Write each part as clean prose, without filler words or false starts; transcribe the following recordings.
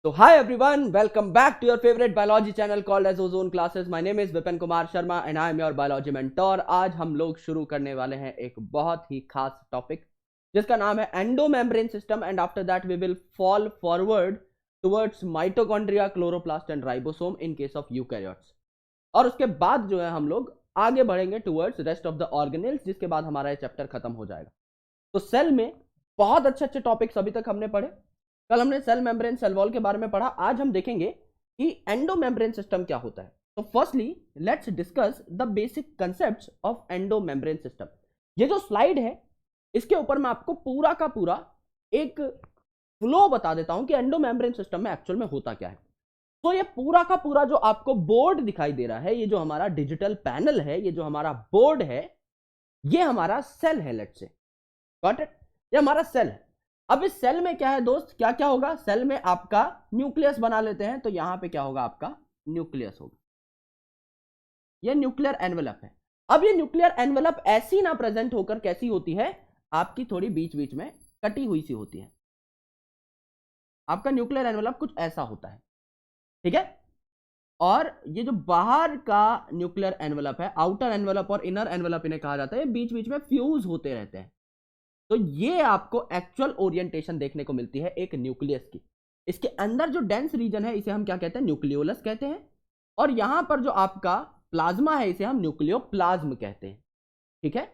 So hi everyone, welcome back to your favorite biology channel called as Ozone Classes. My name is Vipin Kumar Sharma and I am your biology mentor. आज हम लोग शुरू करने वाले हैं एक बहुत ही खास टॉपिक जिसका नाम है endomembrane system and after that we will fall forward towards mitochondria, chloroplast and ribosome in case of eukaryotes. और उसके बाद जो है हम लोग आगे बढ़ेंगे towards rest of the organelles, जिसके बाद हमारा ये चैप्टर खत्म हो जाएगा। तो सेल में बहुत अच्छे अच्छे टॉपिक्स अभी तक हमने पढ़े। कल हमने सेल मेम्ब्रेन, सेल वॉल के बारे में पढ़ा। आज हम देखेंगे कि एंडोमेम्ब्रेन सिस्टम क्या होता है। तो firstly let's discuss the basic concepts of endomembrane system. ये जो स्लाइड है इसके ऊपर मैं आपको पूरा का पूरा एक फ्लो बता देता हूं कि एंडोमेम्ब्रेन सिस्टम में एक्चुअल में होता क्या है। तो ये पूरा का पूरा जो आपको बोर्ड दिखाई दे रहा है, ये जो हमारा डिजिटल पैनल है, ये जो हमारा बोर्ड है, ये हमारा सेल है। लेट्स से गॉट इट, ये हमारा सेल है। अब इस सेल में क्या है दोस्त, क्या क्या होगा? सेल में आपका न्यूक्लियस बना लेते हैं, तो यहां पे क्या होगा? आपका न्यूक्लियस होगा। ये न्यूक्लियर एनवेलप है। अब ये न्यूक्लियर एनवेलप ऐसी ना प्रेजेंट होकर कैसी होती है, आपकी थोड़ी बीच बीच में कटी हुई सी होती है। आपका न्यूक्लियर एनवेलप कुछ ऐसा होता है, ठीक है। और ये जो बाहर का न्यूक्लियर एनवेलप है, आउटर एनवेलप और इनर एनवेलप इन्हें कहा जाता है, बीच बीच में फ्यूज होते रहते हैं। तो ये आपको एक्चुअल ओरिएंटेशन देखने को मिलती है एक न्यूक्लियस की। इसके अंदर जो डेंस रीजन है इसे हम क्या कहते हैं? न्यूक्लियोलस कहते हैं। और यहां पर जो आपका प्लाज्मा है इसे हम न्यूक्लियोप्लाज्म कहते हैं, ठीक है।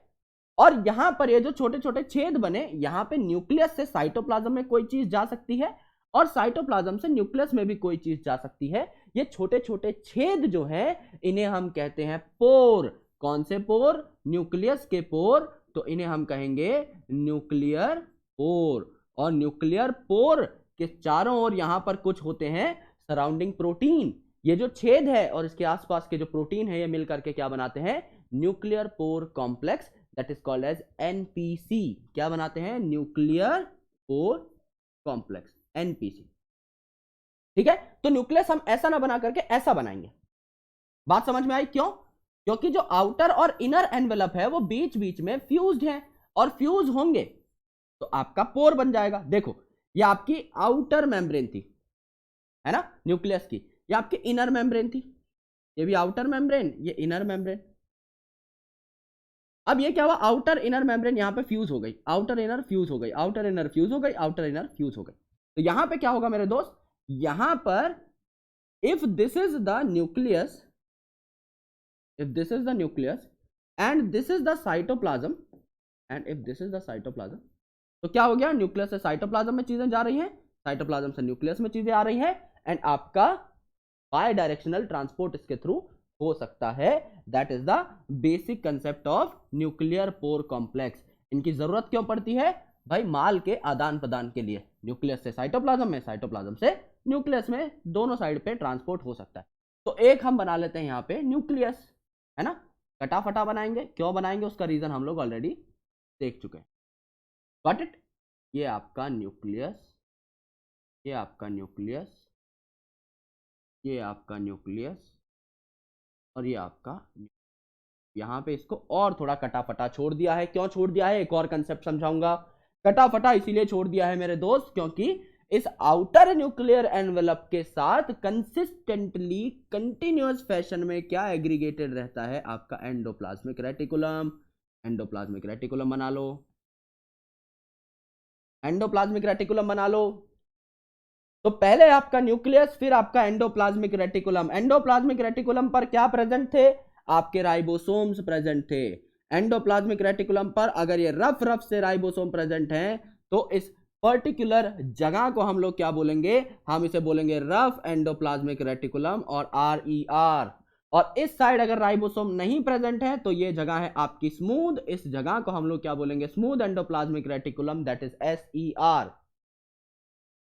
और यहां पर ये जो छोटे छोटे छेद बने, यहां पे न्यूक्लियस से साइटोप्लाज्म में कोई चीज जा सकती है और साइटोप्लाज्म से न्यूक्लियस में भी कोई चीज जा सकती है। ये छोटे छोटे छेद जो है इन्हें हम कहते हैं पोर। कौन से पोर? न्यूक्लियस के पोर। तो इन्हें हम कहेंगे न्यूक्लियर पोर। और न्यूक्लियर पोर के चारों ओर यहां पर कुछ होते हैं सराउंडिंग प्रोटीन। ये जो छेद है और इसके आसपास के जो प्रोटीन है, ये मिलकर के क्या बनाते हैं? Nuclear pore complex, that is called as NPC. क्या बनाते हैं? न्यूक्लियर पोर कॉम्प्लेक्स, एनपीसी, ठीक है। तो न्यूक्लियस हम ऐसा ना बना करके ऐसा बनाएंगे। बात समझ में आई? क्यों? क्योंकि जो आउटर और इनर एनवेलप है वो बीच बीच में फ्यूज्ड है, और फ्यूज होंगे तो आपका पोर बन जाएगा। देखो, ये आपकी आउटर मेम्ब्रेन थी, है ना, न्यूक्लियस की। ये आपकी इनर मेम्ब्रेन थी, ये भी आउटर मेम्ब्रेन, ये इनर मेम्ब्रेन। अब ये क्या हुआ? आउटर इनर मेम्ब्रेन यहां पे फ्यूज हो गई, आउटर इनर फ्यूज हो गई, आउटर इनर फ्यूज हो गई, आउटर इनर फ्यूज हो गई। तो यहां पे क्या होगा मेरे दोस्त? यहां पर if this is the nucleus, if this is the nucleus and this is the cytoplasm, and if this is the cytoplasm, तो क्या हो गया? न्यूक्लियस से साइटोप्लाज्म में चीजें जा रही हैं, साइटोप्लाज्म से न्यूक्लियस में चीजें आ रही हैं, एंड आपका बाय डायरेक्शनल ट्रांसपोर्ट इसके थ्रू हो सकता है। That is the basic concept of nuclear pore complex. इनकी जरूरत क्यों पड़ती है भाई? माल के आदान प्रदान के लिए। न्यूक्लियस से साइटोप्लाज्म में, साइटोप्लाज्म से न्यूक्लियस में, दोनों साइड पे ट्रांसपोर्ट हो सकता है। तो एक हम बना लेते हैं यहां पे न्यूक्लियस, है ना। कटा फटा बनाएंगे। क्यों बनाएंगे उसका रीजन हम लोग ऑलरेडी देख चुके हैं। Got it? ये आपका न्यूक्लियस, ये आपका न्यूक्लियस, ये आपका न्यूक्लियस, और ये आपका। यहां पे इसको और थोड़ा कटा फटा छोड़ दिया है। क्यों छोड़ दिया है? एक और कंसेप्ट समझाऊंगा। कटा फटा इसीलिए छोड़ दिया है मेरे दोस्त क्योंकि इस आउटर न्यूक्लियर एनवेलप के साथ कंसिस्टेंटली कंटिन्यूअस फैशन में क्या एग्रीगेटेड रहता है? आपका एंडोप्लाज्मिक रेटिकुलम। एंडोप्लाज्मिक रेटिकुलम बना लो, एंडोप्लाज्मिक रेटिकुलम बना लो। तो पहले आपका न्यूक्लियस, फिर आपका एंडोप्लाज्मिक रेटिकुलम। एंडोप्लाज्मिक रेटिकुलम पर क्या प्रेजेंट थे? आपके राइबोसोम्स प्रेजेंट थे। एंडोप्लाज्मिक रेटिकुलम पर अगर ये रफ रफ से राइबोसोम प्रेजेंट हैं तो इस पर्टिकुलर जगह को हम लोग क्या बोलेंगे? हम इसे बोलेंगे रफ एंडोप्लाज्मिक रेटिकुलम, और RER। और इस साइड अगर राइबोसोम नहीं प्रेजेंट है तो ये जगह है आपकी स्मूथ। इस जगह को हम लोग क्या बोलेंगे? Smooth endoplasmic reticulum, that is SER।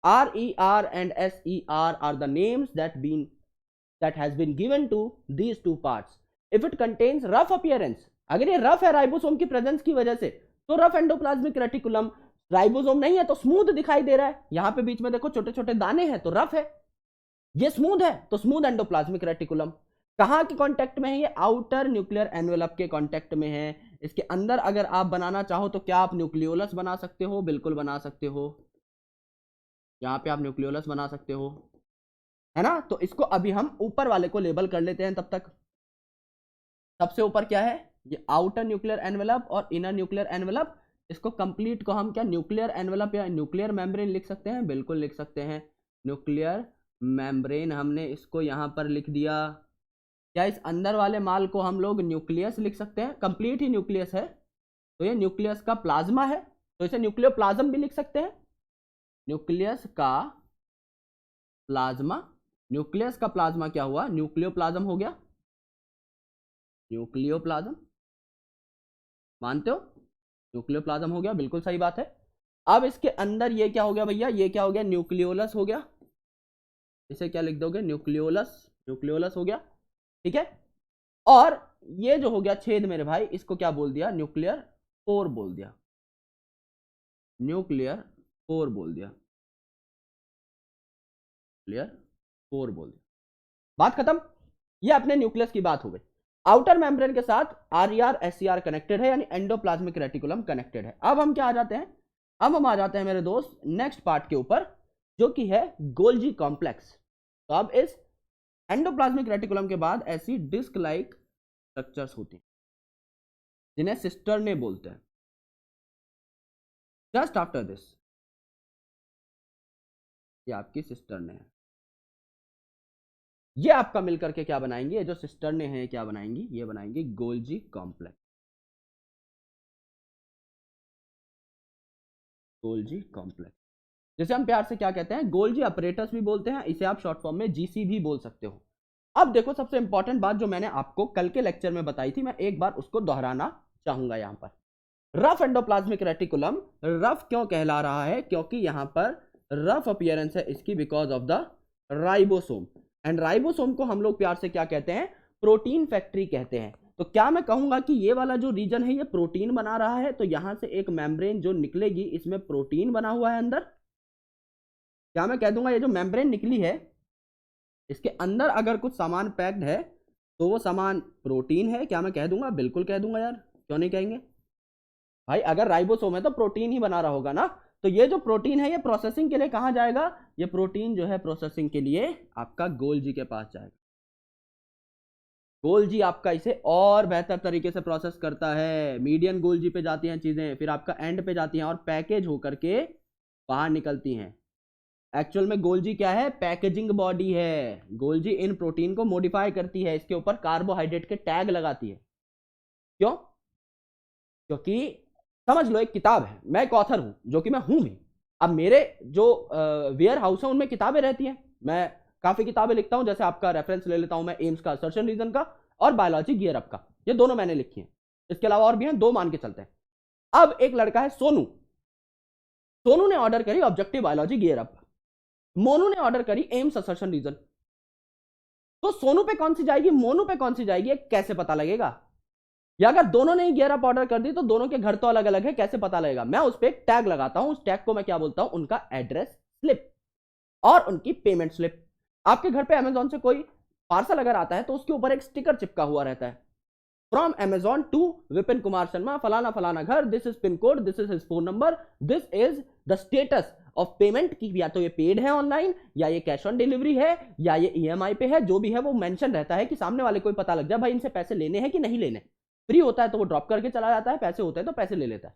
RER and SER are the names that has been given to these two parts. If it contains rough appearance, अगर ये रफ है राइबोसोम की प्रेजेंस की वजह से, तो रफ एंडोप्लाज्मिक रेटिकुलम। राइबोसोम नहीं है तो स्मूथ दिखाई दे रहा है। यहां पे बीच में देखो छोटे छोटे दाने हैं तो रफ है। ये स्मूथ है तो स्मूथ एंडोप्लाज्मिक रेटिकुलम। कहां के कांटेक्ट में है? ये आउटर न्यूक्लियर एनवेलप के कांटेक्ट में है। इसके अंदर अगर आप बनाना चाहो तो क्या आप न्यूक्लियोलस बना सकते हो? बिल्कुल बना सकते हो। यहां पे आप न्यूक्लियोलस बना सकते हो। है ना। तो इसको अभी हम ऊपर वाले को लेबल कर लेते हैं तब तक। सबसे ऊपर क्या है, ये आउटर न्यूक्लियर एनवेलप और इनर न्यूक्लियर एनवेलप। इसको कंप्लीट को हम क्या न्यूक्लियर एनवेलप या न्यूक्लियर मेम्ब्रेन लिख सकते हैं, बिल्कुल लिख सकते हैं, न्यूक्लियर मेम्ब्रेन। हमने इसको यहां पर लिख दिया। क्या इस अंदर वाले माल को हम लोग न्यूक्लियस लिख सकते हैं, कंप्लीट ही न्यूक्लियस है तो ये न्यूक्लियस का प्लाज्मा है, तो इसे न्यूक्लियोप्लाज्म भी लिख सकते हैं। न्यूक्लियस का प्लाज्मा, न्यूक्लियस का प्लाज्मा क्या हुआ, न्यूक्लियोप्लाज्म हो गया, न्यूक्लियोप्लाज्म, मानते हो, न्यूक्लियोप्लाज्म हो गया, बिल्कुल सही बात है। अब इसके अंदर ये क्या हो गया भैया, ये क्या हो गया, न्यूक्लियोलस हो गया। इसे क्या लिख दोगे, न्यूक्लियोलस, न्यूक्लियोलस हो गया, ठीक है। और ये जो हो गया छेद मेरे भाई, इसको क्या बोल दिया, न्यूक्लियर पोर बोल दिया, न्यूक्लियर पोर बोल दिया, न्यूक्लियर पोर बोल दिया, बात खत्म। ये अपने न्यूक्लियस की बात हो गई। आउटर मेम्ब्रेन के साथ आरईआर एससीआर कनेक्टेड है, यानी एंडोप्लाज्मिक रेटिकुलम कनेक्टेड है। अब हम क्या आ जाते हैं, अब हम आ जाते हैं मेरे दोस्त नेक्स्ट पार्ट के ऊपर, जो कि है गोल्जी कॉम्प्लेक्स। तो अब इस एंडोप्लाज्मिक रेटिकुलम के बाद ऐसी डिस्क लाइक स्ट्रक्चर्स होती हैं जिन्हें सिस्टर्ने बोलते हैं। जस्ट आफ्टर दिस ये आपकी सिस्टर्ने है, ये आपका मिलकर के क्या बनाएंगे, ये जो सिस्टर्ने हैं क्या बनाएंगी, ये बनाएंगी गोल्जी कॉम्प्लेक्स, गोल्जी कॉम्प्लेक्स, जिसे हम प्यार से क्या कहते हैं, गोल्जी अपरेटस भी बोलते हैं, इसे आप शॉर्ट फॉर्म में जीसी भी बोल सकते हो। अब देखो सबसे इंपॉर्टेंट बात जो मैंने आपको कल के लेक्चर में बताई थी, मैं एक बार उसको दोहराना चाहूंगा यहां पर। रफ एंडोप्लाज्मिक रेटिकुलम रफ क्यों कहला रहा है, क्योंकि यहां पर रफ अपीयरेंस है इसकी because of the ribosome, and ribosome को हम लोग प्यार से क्या कहते हैं, प्रोटीन फैक्ट्री कहते हैं। तो क्या मैं कहूंगा कि ये वाला जो रीजन है ये प्रोटीन बना रहा है, तो यहां से एक मेम्ब्रेन जो निकलेगी इसमें प्रोटीन बना हुआ है अंदर। क्या मैं कह दूंगा ये जो मेम्ब्रेन निकली है इसके अंदर अगर कुछ सामान पैक्ड है तो वो सामान प्रोटीन है, क्या मैं कह दूंगा, बिल्कुल कह दूंगा यार, क्यों नहीं कहेंगे भाई, अगर राइबोसोम है तो प्रोटीन ही बना रहा होगा ना। तो ये जो प्रोटीन है ये प्रोसेसिंग के लिए कहां जाएगा, ये प्रोटीन जो है प्रोसेसिंग के लिए आपका गोल्जी के पास जाएगा। गोल्जी आपका इसे और बेहतर तरीके से प्रोसेस करता है, मीडियन गोल्जी पे जाती हैं चीजें, फिर आपका एंड पे जाती हैं और पैकेज होकर के बाहर निकलती हैं। एक्चुअल में गोल्जी क्या है, पैकेजिंग बॉडी है। गोल्जी इन प्रोटीन को मॉडिफाई करती है, इसके ऊपर कार्बोहाइड्रेट के टैग लगाती है। क्यों, क्योंकि समझ लो एक किताब है, मैं एक ऑथर हूं जो कि मैं हूं भी, अब मेरे जो वेयर हाउस है उनमें किताबें रहती हैं, मैं काफी किताबें लिखता हूं, जैसे आपका रेफरेंस ले लेता हूं मैं एम्स का असर्शन रीजन का और बायोलॉजी गियर अप का, ये दोनों मैंने लिखी हैं, इसके अलावा और भी हैं, दो मान के चलते हैं। अब एक लड़का है सोनू, सोनू ने ऑर्डर करी objective biology gear up, Monu ने ऑर्डर करी एम्स असर्शन रीजन। तो सोनू पे कौन सी जाएगी, मोनू पे कौन सी जाएगी, कैसे पता लगेगा, या अगर दोनों ने ही गियर अप ऑर्डर कर दी तो दोनों के घर तो अलग अलग है, कैसे पता लगेगा, मैं उस पर एक टैग लगाता हूं, उस टैग को मैं क्या बोलता हूं, उनका एड्रेस स्लिप और उनकी पेमेंट स्लिप। आपके घर पे अमेजॉन से कोई पार्सल अगर आता है तो उसके ऊपर एक स्टिकर चिपका हुआ रहता है, from Amazon to Vipin Kumar Sharma, फलाना फलाना घर, this is pin code, this is his phone number, this is the status of payment की, या तो ये पेड है ऑनलाइन, या ये कैश ऑन डिलीवरी है, या ये ईएमआई पे है, जो भी है वो मेंशन रहता है कि सामने वाले को पता लग जाए भाई इनसे पैसे लेने हैं कि नहीं लेने। फ्री होता है तो वो ड्रॉप करके चला जाता है, पैसे होते हैं तो पैसे ले लेता है।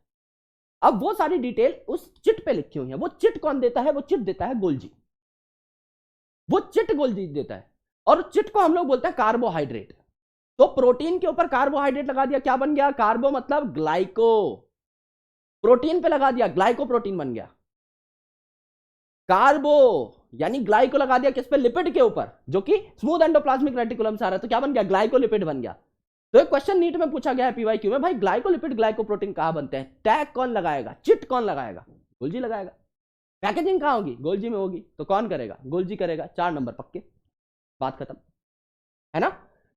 अब वो सारी डिटेल उस चिट पे लिखी हुई है, वो चिट कौन देता है, वो चिट देता है गोल्जी, वो चिट गोल्जी देता है, और चिट को हम लोग बोलते हैं कार्बोहाइड्रेट। तो प्रोटीन के ऊपर कार्बोहाइड्रेट लगा दिया, क्या बन गया, कार्बो मतलब ग्लाइको, प्रोटीन पे लगा दिया ग्लाइको, प्रोटीन बन गया। कार्बो यानी ग्लाइको लगा दिया किस पे, लिपिड के ऊपर, जो कि स्मूथ एंडोप्लाज्मिक रेटिकुलम से आ रहा है, तो क्या बन गया, ग्लाइकोलिपिड बन गया। तो एक क्वेश्चन नीट में पूछा गया है पीवाईक्यू में, भाई ग्लाइकोलिपिड ग्लाइकोप्रोटीन कहां बनते हैं, टैग कौन लगाएगा, चिट कौन लगाएगा, गोल्जी लगाएगा। पैकेजिंग कहां होगी, गोल्जी में होगी, तो कौन करेगा, गोल्जी करेगा, 4 नंबर पक्के, बात खत्म, है ना।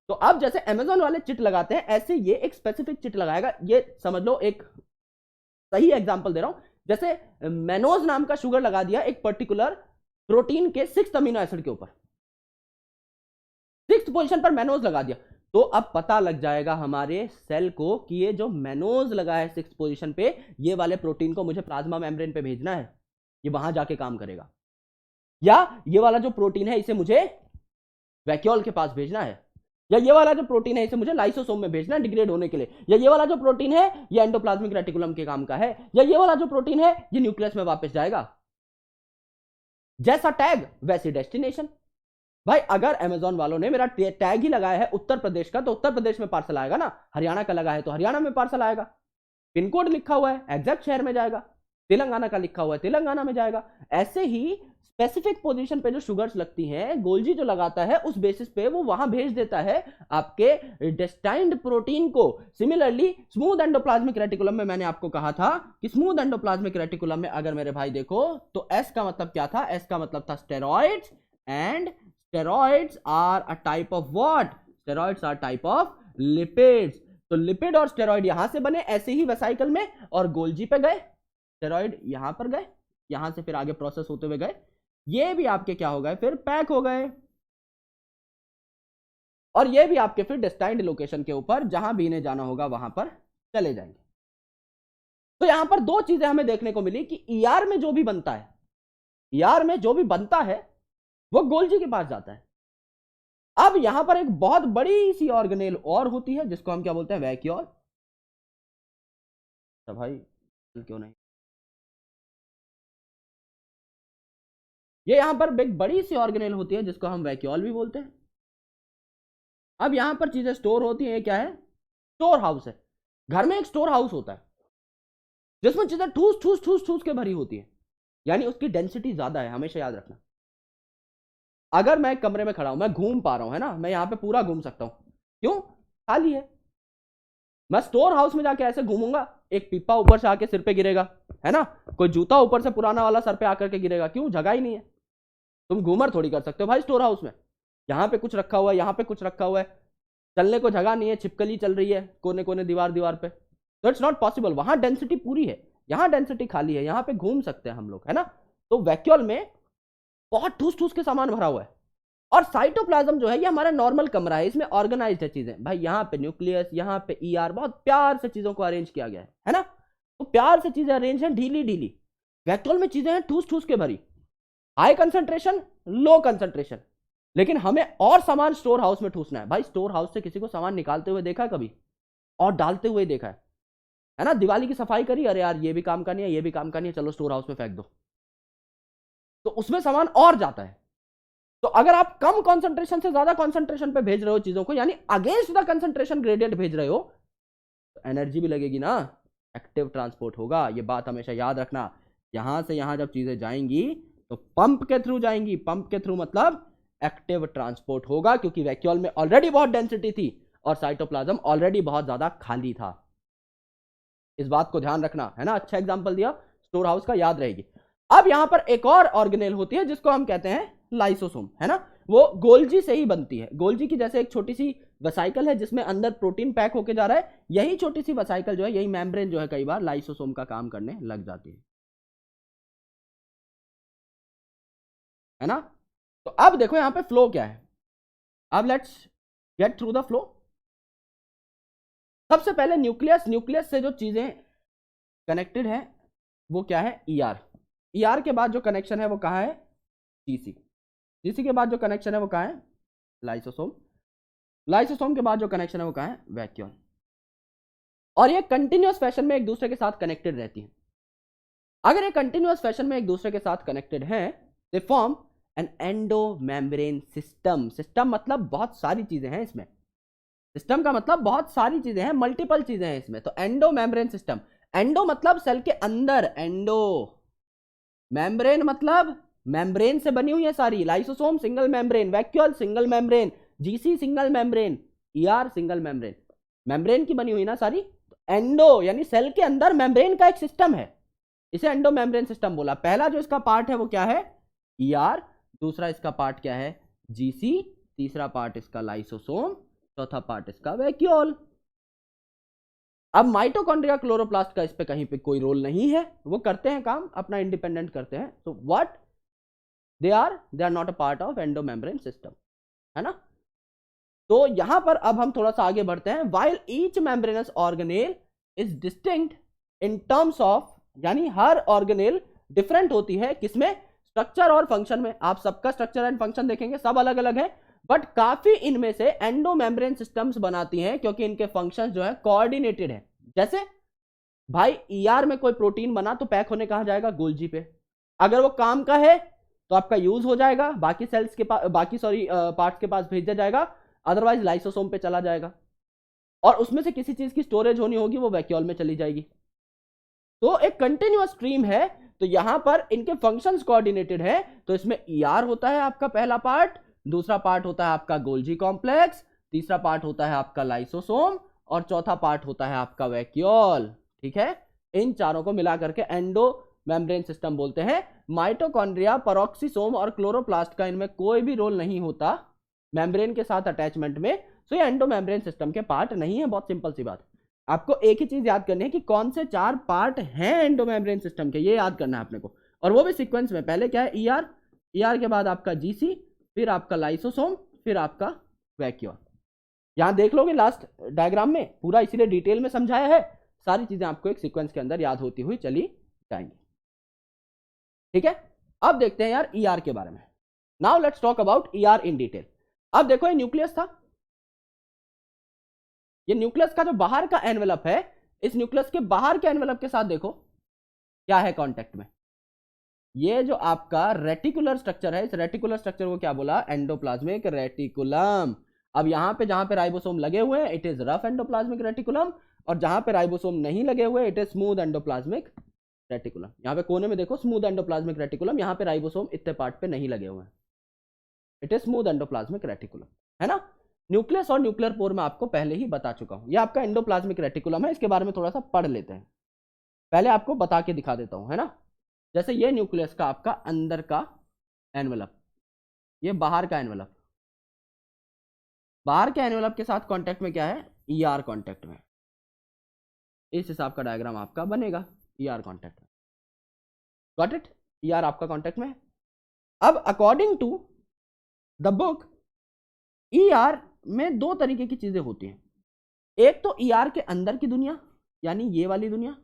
तो अब जैसे अमेजॉन वाले चिट लगाते हैं ऐसे ये एक स्पेसिफिक चिट लगाएगा, ये समझ लो, एक सही एग्जांपल दे रहा हूं, जैसे मेनोज नाम का शुगर लगा दिया एक पर्टिकुलर प्रोटीन के 6th अमीनो एसिड के ऊपर, 6th पोजीशन पर मेनोज लगा दिया, तो अब पता लग जाएगा हमारे सेल को कि ये जो मेनोज लगा है 6th पोजीशन पे, ये वाले प्रोटीन को मुझे प्लाज्मा मेम्ब्रेन पे भेजना है, ये वहां जाके काम करेगा। या ये वाला जो प्रोटीन है इसे मुझे वैक्यूल के पास भेजना है, या ये वाला जो प्रोटीन है इसे मुझे लाइसोसोम में भेजना है डिग्रेड होने के लिए, या ये वाला जो प्रोटीन है ये एंडोप्लाज्मिक रेटिकुलम के काम का है, या ये वाला जो प्रोटीन है ये न्यूक्लियस में वापस जाएगा। जैसा टैग वैसी डेस्टिनेशन। भाई अगर अमेजॉन वालों ने मेरा टैग ही लगाया है उत्तर प्रदेश का, तो उत्तर प्रदेश में पार्सल आएगा ना, हरियाणा का लगा है तो हरियाणा में पार्सल आएगा, पिन कोड लिखा हुआ है एग्जैक्ट शहर में जाएगा, तेलंगाना का लिखा हुआ है तेलंगाना में जाएगा। ऐसे ही स्पेसिफिक पोजीशन पे जो शुगर्स लगती हैं, गोल्जी जो लगाता है उस बेसिस पे वो वहां भेज देता है आपके डेस्टाइन्ड प्रोटीन को। सिमिलरली स्मूथ एंडोप्लाज्मिक रेटिकुलम में मैंने आपको कहा था कि स्मूथ एंडोप्लाज्मिक रेटिकुलम में अगर मेरे भाई देखो तो एस का मतलब क्या था, एस का मतलब था steroids, and steroids are a type of what, steroids are type of lipids. तो लिपिड और स्टेरॉइड यहां से बने ऐसे ही वेसाइकल में, और गोल्जी पे गए, स्टेरॉइड यहां पर गए, यहां से फिर आगे प्रोसेस होते हुए गए, ये भी आपके क्या हो गए फिर पैक हो गए, और ये भी आपके फिर डेस्टाइन्ड लोकेशन के ऊपर जहां भी इन्हें जाना होगा वहां पर चले जाएंगे। तो यहां पर दो चीजें हमें देखने को मिली कि ईआर में जो भी बनता है, ईआर में जो भी बनता है वो गोल्जी के पास जाता है। अब यहां पर एक बहुत बड़ी सी ऑर्गेनेल और होती है जिसको हम क्या बोलते हैं, वैक्यूल। तो भाई क्यों नहीं, ये यहां पर एक बड़ी सी ऑर्गेनेल होती है जिसको हम वैक्यूल भी बोलते हैं। अब यहां पर चीजें स्टोर होती हैं, क्या है, स्टोर हाउस है। घर में एक स्टोर हाउस होता है जिसमें चीजें ठूस ठूस ठूस ठूस के भरी होती है, यानी उसकी डेंसिटी ज्यादा है। हमेशा याद रखना, अगर मैं एक कमरे में खड़ा हूं, मैं घूम पा रहा हूं, है ना, मैं यहां पे पूरा घूम सकता हूं, क्यों, खाली है। मैं स्टोर हाउस में जाके ऐसे घूमूंगा, एक पीपा ऊपर से आके सिर पे गिरेगा, है ना, कोई जूता ऊपर से पुराना वाला सर पे आकर के गिरेगा, क्यों, जगह ही नहीं है। तुम घूमर थोड़ी कर सकते हो भाई स्टोर हाउस में, यहां पे कुछ रखा हुआ है, यहां पे कुछ रखा हुआ है, चलने को जगह नहीं है, छिपकली चल रही है कोने कोने दीवार दीवार पे, तो इट्स नॉट पॉसिबल। वहां डेंसिटी पूरी है, यहां डेंसिटी खाली है, यहां पे घूम सकते हैं हम लोग, है ना। तो वैक्यूल में बहुत ठूस ठूस के सामान भरा हुआ है, और साइटोप्लाज्म जो है ये हमारा नॉर्मल कमरा है, इसमें ऑर्गेनाइज्ड है चीजें। भाई यहाँ पे न्यूक्लियस, यहाँ पे ईआर, बहुत प्यार से चीजों को अरेंज किया गया है ना, तो प्यार से चीजें अरेंज हैं, ढीली ढीली। वैक्यूल में चीजें हैं ठूस ठूस के भरी, हाई कंसंट्रेशन लो कंसंट्रेशन, लेकिन हमें और सामान स्टोर हाउस में ठूसना है। भाई स्टोर हाउस से किसी को सामान निकालते हुए देखा है कभी, और डालते हुए देखा है ना। दिवाली की सफाई करी, अरे यार ये भी काम का नहीं है, ये भी काम का नहीं है, चलो स्टोर हाउस में फेंक दो, तो उसमें सामान और जाता है। तो अगर आप कम कंसंट्रेशन से ज्यादा कंसंट्रेशन पे भेज रहे हो चीजों को, यानी अगेंस्ट द कंसंट्रेशन ग्रेडियंट भेज रहे हो, तो एनर्जी भी लगेगी ना, एक्टिव ट्रांसपोर्ट होगा। ये बात हमेशा याद रखना। यहां से यहां जब चीजें जाएंगी तो पंप के थ्रू जाएंगी, पंप के थ्रू मतलब एक्टिव ट्रांसपोर्ट होगा, क्योंकि वैक्यूल में ऑलरेडी बहुत डेंसिटी थी और साइटोप्लाज्म ऑलरेडी बहुत ज्यादा खाली था। इस बात को ध्यान रखना, है ना। अच्छा एग्जांपल दिया स्टोर हाउस का, याद रहेगी। अब यहां पर एक और ऑर्गेनेल होती है जिसको हम कहते हैं लाइसोसोम, है ना। वो गोल्जी से ही बनती है। गोल्जी की जैसे एक छोटी सी वेसाइकल है जिसमें अंदर प्रोटीन पैक होके जा रहा है, यही छोटी सी वेसाइकल जो है, यही मेम्ब्रेन जो है, कई बार लाइसोसोम का काम करने लग जाती है ना। तो अब देखो यहां पे फ्लो क्या है। अब let's get through the flow. सबसे पहले न्यूक्लियस, न्यूक्लियस से जो चीजें कनेक्टेड है वो क्या है, ईआर। ईआर के बाद जो कनेक्शन है वो कहां है, जीसी। जीसी के बाद जो कनेक्शन है वो कहां है, लाइसोसोम। लाइसोसोम के बाद जो कनेक्शन है वो कहां है, वैक्यूल। और ये कंटिन्यूअस फैशन में एक दूसरे के साथ कनेक्टेड रहती है। अगर ये कंटिन्यूअस फैशन में एक दूसरे के साथ कनेक्टेड हैं, they form an endo membrane system. System मतलब बहुत सारी चीजें हैं इसमें, सिस्टम का मतलब बहुत सारी चीजें हैं, मल्टीपल चीजें हैं इसमें। तो एंडो मेम्ब्रेन सिस्टम, एंडो मतलब सेल के अंदर, एंडो, मेम्ब्रेन मतलब मेम्ब्रेन से बनी हुई है सारी। Lysosome single membrane, vacuole single membrane, GC single membrane, ER single membrane, membrane की बनी हुई ना सारी। एंडो यानी सेल के अंदर मेम्ब्रेन का एक सिस्टम है, इसे एंडो मेम्ब्रेन सिस्टम बोला। पहला जो इसका पार्ट है वो क्या है, ईआर, दूसरा इसका पार्ट क्या है, जीसी, तीसरा पार्ट इसका लाइसोसोम, चौथा पार्ट इसका वैक्यूल। अब माइटोकॉन्ड्रिया क्लोरोप्लास्ट का इस पे कहीं पे कोई रोल नहीं है, वो करते हैं काम अपना, इंडिपेंडेंट करते हैं। So what they are not a part of endo membrane system, है ना। तो यहां पर अब हम थोड़ा सा आगे बढ़ते हैं। While each membranes organelle is distinct in terms of, यानी हर ऑर्गेनेल डिफरेंट होती है किसमें, स्ट्रक्चर और फंक्शन में आप सबका स्ट्रक्चर एंड फंक्शन देखेंगे, सब अलग अलग है, बट काफी इनमें से एंडोमेम्ब्रेन सिस्टम्स बनाती हैं क्योंकि इनके फंक्शंस जो है कोऑर्डिनेटेड है। जैसे भाई ईआर में कोई प्रोटीन बना तो पैक होने कहा जाएगा गोल्जी पे, अगर वो काम का है तो आपका यूज हो जाएगा, बाकी सेल्स के पास, बाकी पार्ट्स के पास भेजा जाएगा, अदरवाइज लाइसोसोम पे चला जाएगा, और उसमें से किसी चीज की स्टोरेज होनी होगी वो वैक्यूल में चली जाएगी। तो एक कंटिन्यूअस स्ट्रीम है, तो यहां पर इनके फंक्शंस कोऑर्डिनेटेड है, तो इसमें ईआर होता है आपका पहला पार्ट, दूसरा पार्ट होता है आपका गोल्जी कॉम्प्लेक्स, तीसरा पार्ट होता है आपका लाइसोसोम, और चौथा पार्ट होता है आपका वैक्यूल। ठीक है, इन चारों को मिलाकर के एंडो मेम्ब्रेन सिस्टम बोलते हैं। माइटोकॉन्ड्रिया, पेरोक्सिसोम और क्लोरोप्लास्ट का इनमें कोई भी रोल नहीं होता मेम्ब्रेन के साथ अटैचमेंट में, तो ये एंडो मेम्ब्रेन सिस्टम के पार्ट नहीं है। बहुत सिंपल सी बात, आपको एक ही चीज याद करनी है कि कौन से 4 पार्ट हैं एंडो मेम्ब्रेन सिस्टम के, ये याद करना है अपने को, और वो भी सीक्वेंस में। पहले क्या है, ईआर, ईआर के बाद आपका जीसी, फिर आपका लाइसोसोम, फिर आपका वैक्यूल। यहां देख लोगे लास्ट डायग्राम में पूरा इसीलिए डिटेल में समझाया है, सारी चीजें आपको एक सीक्वेंस के अंदर याद होती हुई चली जाएंगी। ठीक है, अब देखते हैं यार ईआर के बारे में। Now let's talk about ER in detail. अब देखो ये न्यूक्लियस था, ये न्यूक्लियस का जो बाहर का एनवेलप है, इस न्यूक्लियस के बाहर के एनवेलप के साथ देखो क्या है कांटेक्ट में, ये जो आपका रेटिकुलर स्ट्रक्चर है, इस रेटिकुलर स्ट्रक्चर को क्या बोला, एंडोप्लाज्मिक रेटिकुलम। अब यहां पे जहां पे राइबोसोम लगे हुए हैं it is rough endoplasmic reticulum, और जहां पे राइबोसोम नहीं लगे हुए it is smooth endoplasmic reticulum. यहां पे कोने में देखो स्मूथ एंडोप्लाज्मिक रेटिकुलम, यहां पे राइबोसोम इतने पार्ट पे नहीं लगे हुए हैं, it is smooth endoplasmic reticulum, है ना। न्यूक्लियस और न्यूक्लियर पोर में आपको पहले ही बता चुका हूं, ये आपका एंडोप्लाज्मिक रेटिकुलम है, इसके बारे में थोड़ा सा पढ़ लेते हैं, पहले आपको बता के दिखा देता हूं, है ना। जैसे ये न्यूक्लियस का आपका अंदर का एनवेलप, ये बाहर का एनवेलप, बाहर के एनवेलप के साथ कांटेक्ट में क्या है, ईआर कांटेक्ट में, इस हिसाब का डायग्राम आपका बनेगा ईआर कांटेक्ट में, गॉट इट, ईआर आपका कांटेक्ट में। अब according to the book ER में 2 तरीके की चीजें होती हैं, एक तो ईआर के अंदर की दुनिया यानी ये वाली दुनिया,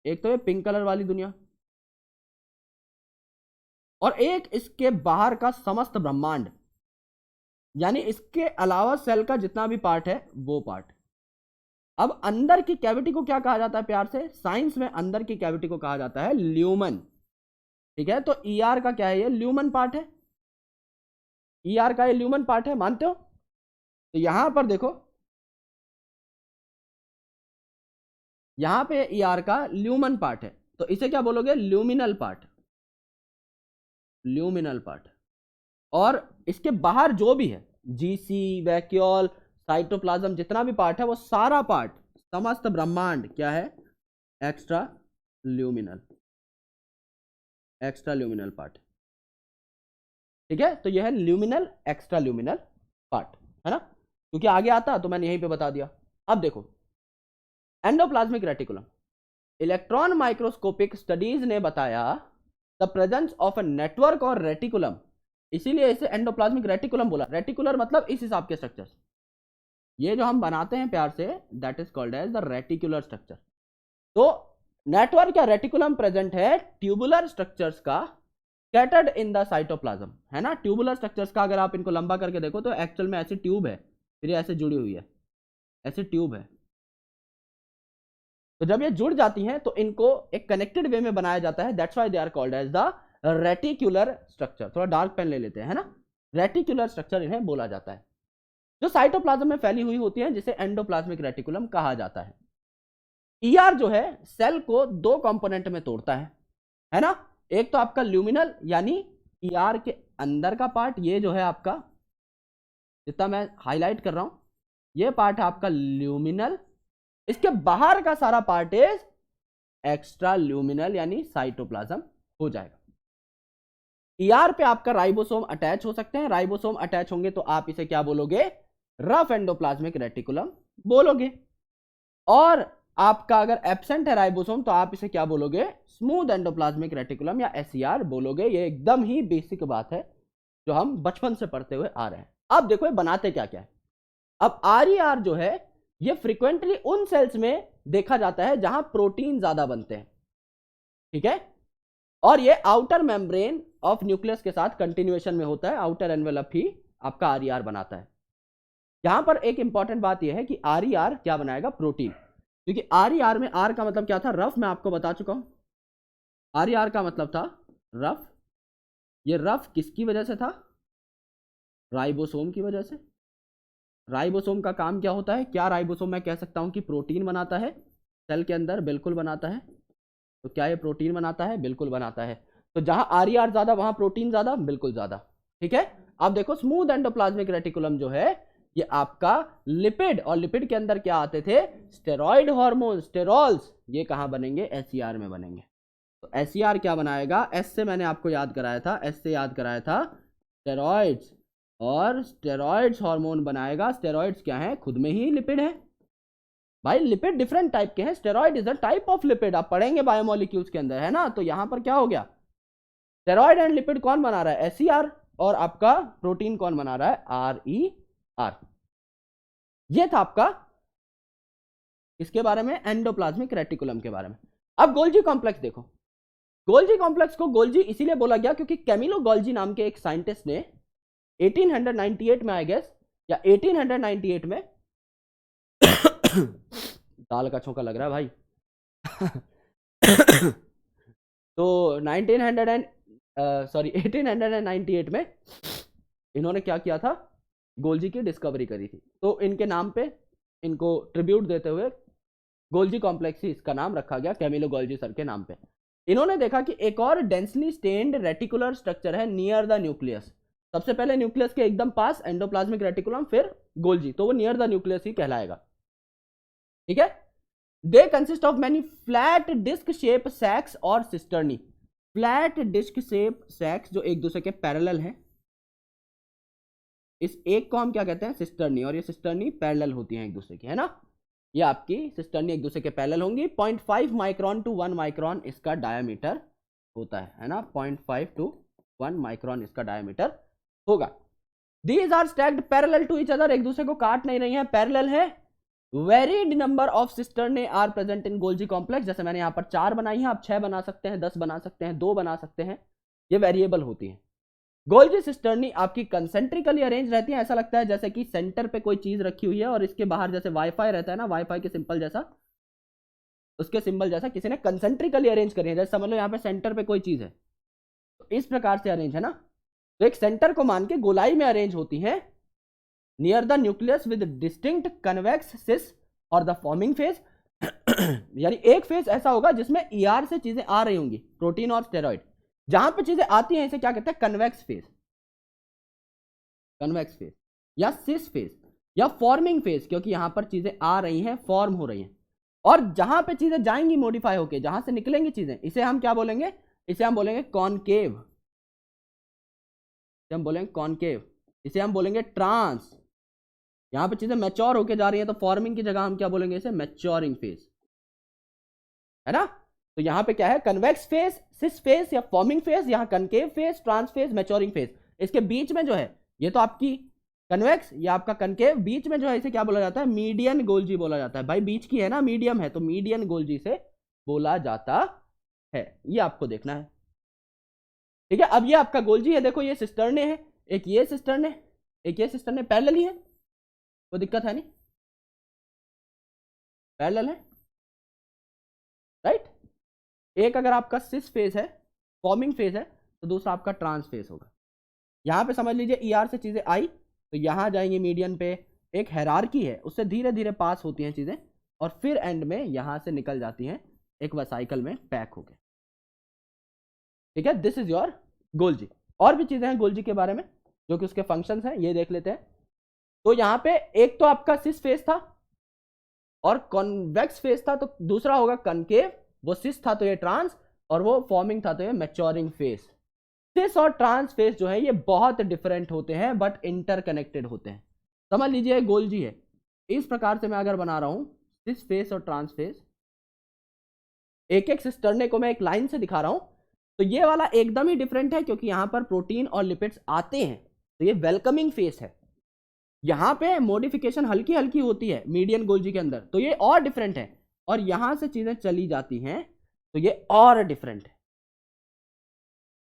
एक तो ये पिंक कलर वाली दुनिया, और एक इसके बाहर का समस्त ब्रह्मांड, यानी इसके अलावा सेल का जितना भी पार्ट है वो पार्ट। अब अंदर की कैविटी को क्या कहा जाता है प्यार से, साइंस में अंदर की कैविटी को कहा जाता है ल्यूमन। ठीक है, तो ईआर का क्या है, ये ल्यूमन पार्ट है, ईआर का ये ल्यूमन पार्ट है, मानते हो। तो यहां पर देखो, यहां पे ईआर का ल्यूमन पार्ट है, तो इसे क्या बोलोगे, ल्यूमिनल पार्ट, ल्यूमिनल पार्ट। और इसके बाहर जो भी है जीसी, वैक्यूल, साइटोप्लाज्म, जितना भी पार्ट है वो सारा पार्ट, समस्त ब्रह्मांड क्या है, extra luminal, extra luminal part. ठीक है, तो यह है ल्यूमिनल एक्स्ट्रा ल्यूमिनल पार्ट, है ना, क्योंकि आगे आता तो मैंने यहीं पे बता दिया। अब देखो endoplasmic reticulum, electron microscopic studies ने बताया the presence of a network और रेटिकुलम, इसीलिए इसे एंडोप्लाज्मिक रेटिकुलम बोला। रेटिकुलर मतलब इस हिसाब के स्ट्रक्चर्स, ये जो हम बनाते हैं प्यार से, that is called as the reticular structure. तो नेटवर्क या रेटिकुलम प्रेजेंट है ट्यूबुलर स्ट्रक्चर्स का स्कैटर्ड इन द साइटोप्लाज्म, है ना। ट्यूबुलर स्ट्रक्चर्स का अगर आप इनको लंबा करके देखो तो एक्चुअल में ऐसी ट्यूब है, फिर ये ऐसे जुड़ी हुई है, ऐसी ट्यूब है। तो जब ये जुड़ जाती हैं तो इनको एक कनेक्टेड वे में बनाया जाता है, that's why they are called as the reticular structure. थोड़ा डार्क पेन ले लेते हैं, है ना, रेटिकुलर स्ट्रक्चर इन्हें बोला जाता है, जो साइटोप्लाज्म में फैली हुई होती है, जिसे एंडोप्लाज्मिक रेटिकुलम कहा जाता है। ईआर जो है सेल को 2 कंपोनेंट में तोड़ता है ना। एक तो आपका ल्यूमिनल यानी ईआर के अंदर का पार्ट, ये जो है आपका जितना मैं हाईलाइट कर रहा हूं ये पार्ट है आपका ल्यूमिनल, इसके बाहर का सारा पार्ट इज एक्स्ट्रा ल्यूमिनल यानी साइटोप्लाज्म हो जाएगा। ईआर पे आपका राइबोसोम अटैच हो सकते हैं, राइबोसोम अटैच होंगे तो आप इसे क्या बोलोगे, रफ एंडोप्लाज्मिक रेटिकुलम बोलोगे, और आपका अगर एब्सेंट है राइबोसोम तो आप इसे क्या बोलोगे, स्मूथ एंडोप्लाज्मिक रेटिकुलम या एसईआर बोलोगे। ये एकदम ही बेसिक बात है जो हम बचपन से पढ़ते हुए आ रहे हैं। अब देखो ये बनाते क्या क्या है। अब आरईआर जो है ये फ्रीक्वेंटली उन सेल्स में देखा जाता है जहां प्रोटीन ज्यादा बनते हैं, ठीक है। और ये आउटर मेम्ब्रेन ऑफ न्यूक्लियस के साथ कंटिन्यूएशन में होता है, आउटर एनवेलप ही आपका आरईआर बनाता है। यहां पर एक इंपॉर्टेंट बात यह है कि आरईआर क्या बनाएगा, प्रोटीन, क्योंकि आरईआर में आर का मतलब क्या था, रफ, मैं आपको बता चुका हूं। आरईआर का मतलब था रफ। ये रफ किसकी वजह से था, राइबोसोम की वजह से। राइबोसोम का काम क्या होता है, क्या राइबोसोम मैं कह सकता हूं कि प्रोटीन बनाता है सेल के अंदर, बिल्कुल बनाता है। तो क्या ये प्रोटीन बनाता है, बिल्कुल बनाता है। तो जहां आरईआर ज्यादा वहां प्रोटीन ज्यादा, बिल्कुल ज्यादा, ठीक है। अब देखो स्मूथ एंडोप्लाज्मिक रेटिकुलम जो है ये आपका लिपिड, और लिपिड के अंदर क्या आते थे, स्टेरॉइड हार्मोन, स्टेरॉल्स, ये कहां बनेंगे, एसईआर में बनेंगे। तो एसईआर क्या बनाएगा, एस से मैंने आपको याद कराया था, एस से याद कराया था स्टेरॉइड्स, और स्टेरॉइड्स हार्मोन बनाएगा। स्टेरॉइड्स क्या है, खुद में ही लिपिड है भाई। लिपिड डिफरेंट टाइप के हैं, steroid is a type of lipid, आप पढ़ेंगे बायोमोलिक्यूल्स के अंदर, है ना। तो यहां पर क्या हो गया, स्टेरॉइड एंड लिपिड कौन बना रहा है, एसईआर, और आपका प्रोटीन कौन बना रहा है, आरईआर। ये था आपका इसके बारे में, एंडोप्लाज्मिक रेटिकुलम के बारे में। अब गोल्जी कॉम्प्लेक्स देखो। गोल्जी कॉम्प्लेक्स को गोल्जी इसीलिए बोला गया क्योंकि कैमिलो गोल्जी नाम के एक साइंटिस्ट ने 1898 में, आई गेस, या 1898 में दाल का छोंका लग रहा है भाई तो 1898 में इन्होंने क्या किया था, गोल्जी की डिस्कवरी करी थी। तो इनके नाम पे इनको ट्रिब्यूट देते हुए गोल्जी कॉम्प्लेक्स ही इसका नाम रखा गया, कैमिलो गोल्जी सर के नाम पे। इन्होंने देखा कि एक और डेंसली स्टेन्ड रेटिकुलर स्ट्रक्चर है नियर द न्यूक्लियस। सबसे पहले न्यूक्लियस के एकदम पास एंडोप्लाज्मिक रेटिकुलम, फिर गोल्जी, तो वो नियर द न्यूक्लियस ही कहलाएगा, ठीक है। They consist of many flat disc shape sacs और cisternae. Flat disc shape sacs जो एक दूसरे के पैरेलल हैं, इस एक को हम क्या कहते हैं, सिस्टर्नी, और ये सिस्टर्नी पैरेलल होती हैं एक दूसरे की, है ना। ये आपकी सिस्टर्नी एक दूसरे के पैरेलल होंगी। 0.5 माइक्रोन टू 1 माइक्रोन इसका डायमीटर होता है ना, 0.5 टू 1 माइक्रोन इसका डायमीटर होगा। These are stacked parallel to each other, एक दूसरे को काट नहीं रही है, पैरेलल है। Varied number of cisternae are present in Golgi complex. जैसे मैंने यहां पर 4 बनाई है, आप 6 बना सकते हैं, 10 बना सकते हैं, 2 बना सकते हैं, ये वेरिएबल होती है। गोल्जी सिस्टर्नी आपकी कंसेंट्रिकली अरेंज रहती है, ऐसा लगता है जैसे कि सेंटर पे कोई चीज रखी हुई है और इसके बाहर जैसे वाईफाई रहता है ना, वाईफाई के सिंपल जैसा, उसके सिंबल जैसा किसी ने कंसेंट्रिकली अरेंज करी है। जैसे समझ लो यहाँ पे सेंटर पे कोई चीज है, तो इस प्रकार से अरेंज है ना। तो एक सेंटर को मान के गोलाई में अरेंज होती है near the nucleus with distinct convex cis और द फॉर्मिंग फेज यानी एक फेज ऐसा होगा जिसमें ईआर से चीजें आ रही होंगी, प्रोटीन और स्टेरॉइड। जहां पे चीजें आती हैं इसे क्या कहते हैं, कन्वेक्स फेज, कन्वेक्स फेज या सिस फेज या फॉर्मिंग फेज, क्योंकि यहां पर चीजें आ रही हैं, फॉर्म हो रही हैं। और जहां पे चीजें जाएंगी मॉडिफाई होके, जहां से निकलेंगी चीजें, इसे हम क्या बोलेंगे, इसे हम बोलेंगे कॉनकेव, इसे हम बोलेंगे कॉनकेव, इसे हम बोलेंगे ट्रांस। यहां पे चीजें मैच्योर होके जा रही हैं तो फॉर्मिंग की जगह हम क्या बोलेंगे, इसे मैच्योरिंग फेज, है ना। तो यहां पे क्या है, कन्वेक्स फेज, सिस फेज या फॉर्मिंग फेज, यहां concave phase, trans phase, maturing phase. इसके बीच में जो है ये तो आपकी कन्वेक्स, ये आपका कनकेव, बीच में जो है इसे क्या बोला जाता है, मीडियन गोल्जी बोला जाता है। भाई बीच की है ना, मीडियम है, तो मीडियन गोल्जी से बोला जाता है, ये आपको देखना है, ठीक है। अब ये आपका गोल्जी है, देखो ये सिस्टर्ने है, एक ये सिस्टर्ने, एक ये सिस्टर्ने, पैरेलल ही है, कोई दिक्कत है नहीं, पैरेलल है, राइट। एक अगर आपका सिस फेज है, फॉर्मिंग फेज है, तो दूसरा आपका ट्रांस फेज होगा। यहां पे समझ लीजिए ईआर से चीजें आई तो यहां जाएंगी मीडियन पे, एक हैरार्की है, उससे धीरे धीरे पास होती हैं चीजें, और फिर एंड में यहां से निकल जाती हैं एक वेसाइकल में पैक होके, ठीक है। This is your Golgi. और भी चीजें हैं गोल्जी के बारे में जो कि उसके फंक्शंस हैं, ये देख लेते हैं। तो यहां पे एक तो आपका सिस फेज था और कॉन्वेक्स फेज था, तो दूसरा होगा कनकेव, वो सिस था तो ये ट्रांस, और वो फॉर्मिंग था तो ये मैच्योरिंग फेज। सिस और ट्रांस फेज जो है ये बहुत डिफरेंट होते हैं बट इंटरकनेक्टेड होते हैं। समझ लीजिए गोल्जी है, इस प्रकार से मैं अगर बना रहा हूं सिस फेज और ट्रांस फेज, एक एक सिस्टर्ने को मैं एक लाइन से दिखा रहा हूं, तो ये वाला एकदम ही डिफरेंट है क्योंकि यहां पर प्रोटीन और लिपिड्स आते हैं, तो ये वेलकमिंग फेज है। यहां पे मॉडिफिकेशन हल्की हल्की होती है मीडियन गोल्जी के अंदर, तो ये और डिफरेंट है। और यहां से चीजें चली जाती हैं तो ये और डिफरेंट है,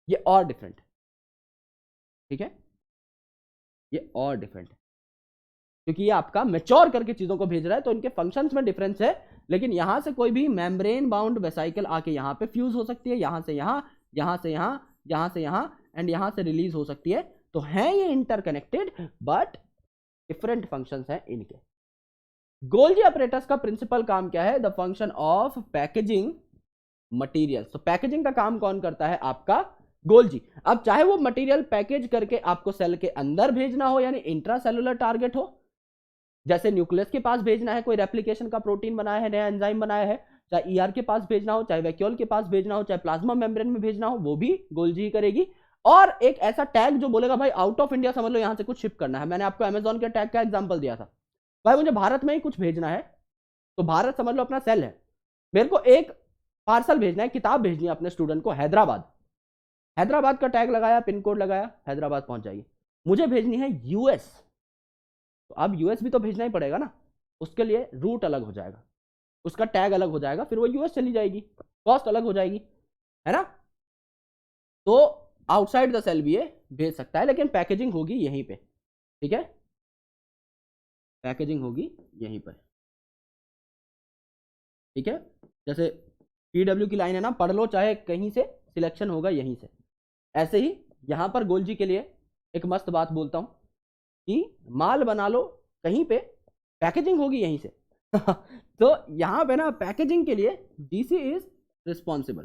ये और डिफरेंट है, ठीक है, ये और डिफरेंट है क्योंकि ये आपका मैच्योर करके चीजों को भेज रहा है, तो इनके फंक्शंस में डिफरेंस है। लेकिन यहां से कोई भी मेम्ब्रेन बाउंड वेसाइकल आके यहां पे फ्यूज हो सकती है, यहां से यहां, यहां से यहां, यहां से यहां एंड यहां से रिलीज हो सकती है। तो हैं ये इंटरकनेक्टेड बट डिफरेंट फंक्शंस हैं इनके। गोल्जी अपरेटस का प्रिंसिपल काम क्या है? The function of packaging material. तो पैकेजिंग का काम कौन करता है? आपका गोल्जी। अब चाहे वो मटेरियल पैकेज करके आपको सेल के अंदर भेजना हो, यानी इंट्रासेलुलर टारगेट हो, जैसे न्यूक्लियस के पास भेजना है, कोई रेप्लिकेशन का प्रोटीन बनाया है, नया एंजाइम बनाया है, चाहे ईआर के पास भेजना हो, चाहे वैक्यूल के पास भेजना हो, चाहे प्लाज्मा मेम्ब्रेन में भेजना हो, वो भी गोल्जी ही करेगी। और एक ऐसा टैग जो बोलेगा भाई आउट ऑफ इंडिया समझ लो यहां से कुछ शिप करना है, मैंने आपको अमेजॉन के टैग का एग्जांपल दिया था, भाई मुझे भारत में ही कुछ भेजना है, तो भारत समझ लो अपना सेल है, मेरे को एक पार्सल भेजना है, किताब भेजनी है अपने स्टूडेंट को हैदराबाद, हैदराबाद का टैग लगाया, पिन कोड लगाया, हैदराबाद पहुंच जाएगी। मुझे भेजनी है यूएस, तो अब यूएस भी तो भेजना ही पड़ेगा ना, उसके लिए रूट अलग हो जाएगा, उसका टैग अलग हो जाएगा, फिर वो यूएस चली जाएगी, कॉस्ट अलग हो जाएगी, है ना। तो आउटसाइड द सेल भी ये भेज सकता है, लेकिन पैकेजिंग होगी यहीं पे, ठीक है, पैकेजिंग होगी यहीं पर, ठीक है। जैसे पीडब्ल्यू की लाइन है ना, पढ़ लो चाहे कहीं से, सिलेक्शन होगा यहीं से। ऐसे ही यहां पर गोल्जी के लिए एक मस्त बात बोलता हूं कि माल बना लो कहीं पे, पैकेजिंग होगी यहीं से तो यहां पे ना पैकेजिंग के लिए जीसी इज रिस्पॉन्सिबल,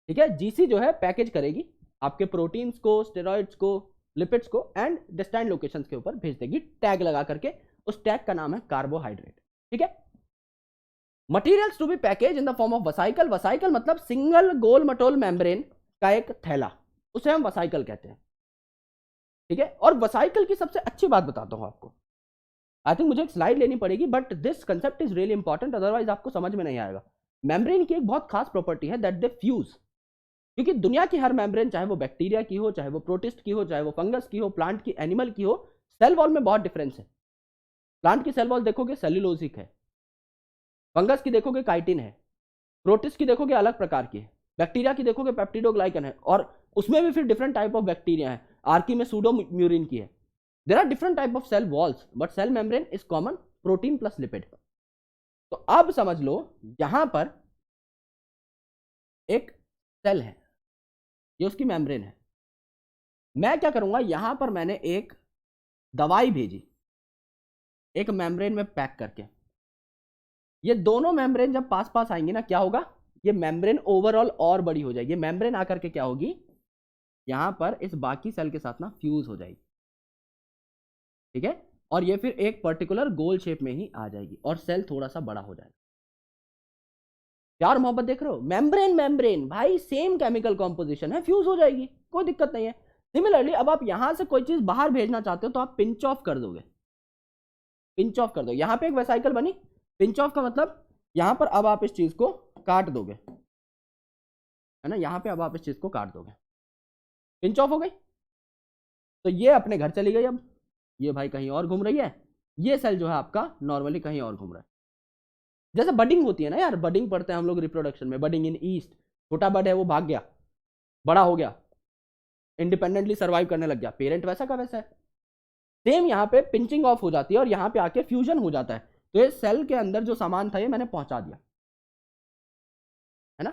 ठीक है। जीसी जो है पैकेज करेगी आपके प्रोटीन्स को, स्टेरॉइड्स को, लिपिड्स को एंड डेस्टाइन्ड लोकेशंस के ऊपर भेज देगी टैग लगा करके, उस टैग का नाम है कार्बोहाइड्रेट, ठीक है। Materials to be package in the form of vesicle, vesicle मतलब सिंगल गोल मटोल मेम्ब्रेन का एक थैला, उसे हम वसाइकल कहते हैं, ठीक है। और वसाइकल की सबसे अच्छी बात बताता हूं आपको, आई थिंक मुझे एक स्लाइड लेनी पड़ेगी, but this concept is really important, otherwise आपको समझ में नहीं आएगा। मेम्ब्रेन की एक बहुत खास प्रॉपर्टी है दैट दे फ्यूज, क्योंकि दुनिया की हर मेम्ब्रेन, चाहे वो बैक्टीरिया की हो, चाहे वो प्रोटिस्ट की हो, चाहे वो फंगस की हो, प्लांट की, एनिमल की हो, सेल वॉल में बहुत डिफरेंस है। प्लांट की सेल वॉल देखोगे सेल्यूलोजिक है, फंगस की देखोगे काइटिन है, प्रोटिस्ट की देखोगे अलग प्रकार की है, बैक्टीरिया की देखोगे पेप्टिडोग्लाइकन है, और उसमें भी फिर डिफरेंट टाइप ऑफ बैक्टीरिया है, आर्की में सूडोम्यूरिन की है। There are different type of cell walls but cell membrane is common, protein plus lipid. तो अब समझ लो यहां पर एक सेल है, ये उसकी मेम्ब्रेन है, मैं क्या करूंगा, यहां पर मैंने एक दवाई भेजी एक मेम्ब्रेन में पैक करके, ये दोनों मेम्ब्रेन जब पास पास आएंगी ना, क्या होगा, ये मेम्ब्रेन ओवरऑल और बड़ी हो जाएगी, मेम्ब्रेन आकर के क्या होगी, यहां पर इस बाकी सेल के साथ ना फ्यूज हो जाएगी, ठीक है। और ये फिर एक पर्टिकुलर गोल शेप में ही आ जाएगी और सेल थोड़ा सा बड़ा हो जाएगा। प्यार मोहब्बत देख रहे हो, मेम्ब्रेन मेम्ब्रेन भाई सेम केमिकल कॉम्पोजिशन है, फ्यूज हो जाएगी, कोई दिक्कत नहीं है। सिमिलरली अब आप यहां से कोई चीज बाहर भेजना चाहते हो तो आप पिंच ऑफ कर दोगे, पिंच ऑफ कर दो, यहां पे एक वेसाइकल बनी, पिंच ऑफ का मतलब यहां पर अब आप इस चीज को काट दोगे, है ना, यहां पे अब आप इस चीज को काट दोगे, पिंच ऑफ हो गई, तो ये अपने घर चली गई। अब ये भाई कहीं और घूम रही है, ये सेल जो है आपका नॉर्मली कहीं और घूम रहा है। जैसे बडिंग होती है ना यार, बडिंग पढ़ते हैं हम लोग रिप्रोडक्शन में, बडिंग इन ईस्ट, छोटा बर्ड है वो भाग गया, बड़ा हो गया, इंडिपेंडेंटली सर्वाइव करने लग गया, पेरेंट वैसा का वैसा है। सेम यहाँ पे पिंचिंग ऑफ हो जाती है और यहाँ पे आके फ्यूजन हो जाता है, तो ये सेल के अंदर जो सामान था ये मैंने पहुंचा दिया, है ना।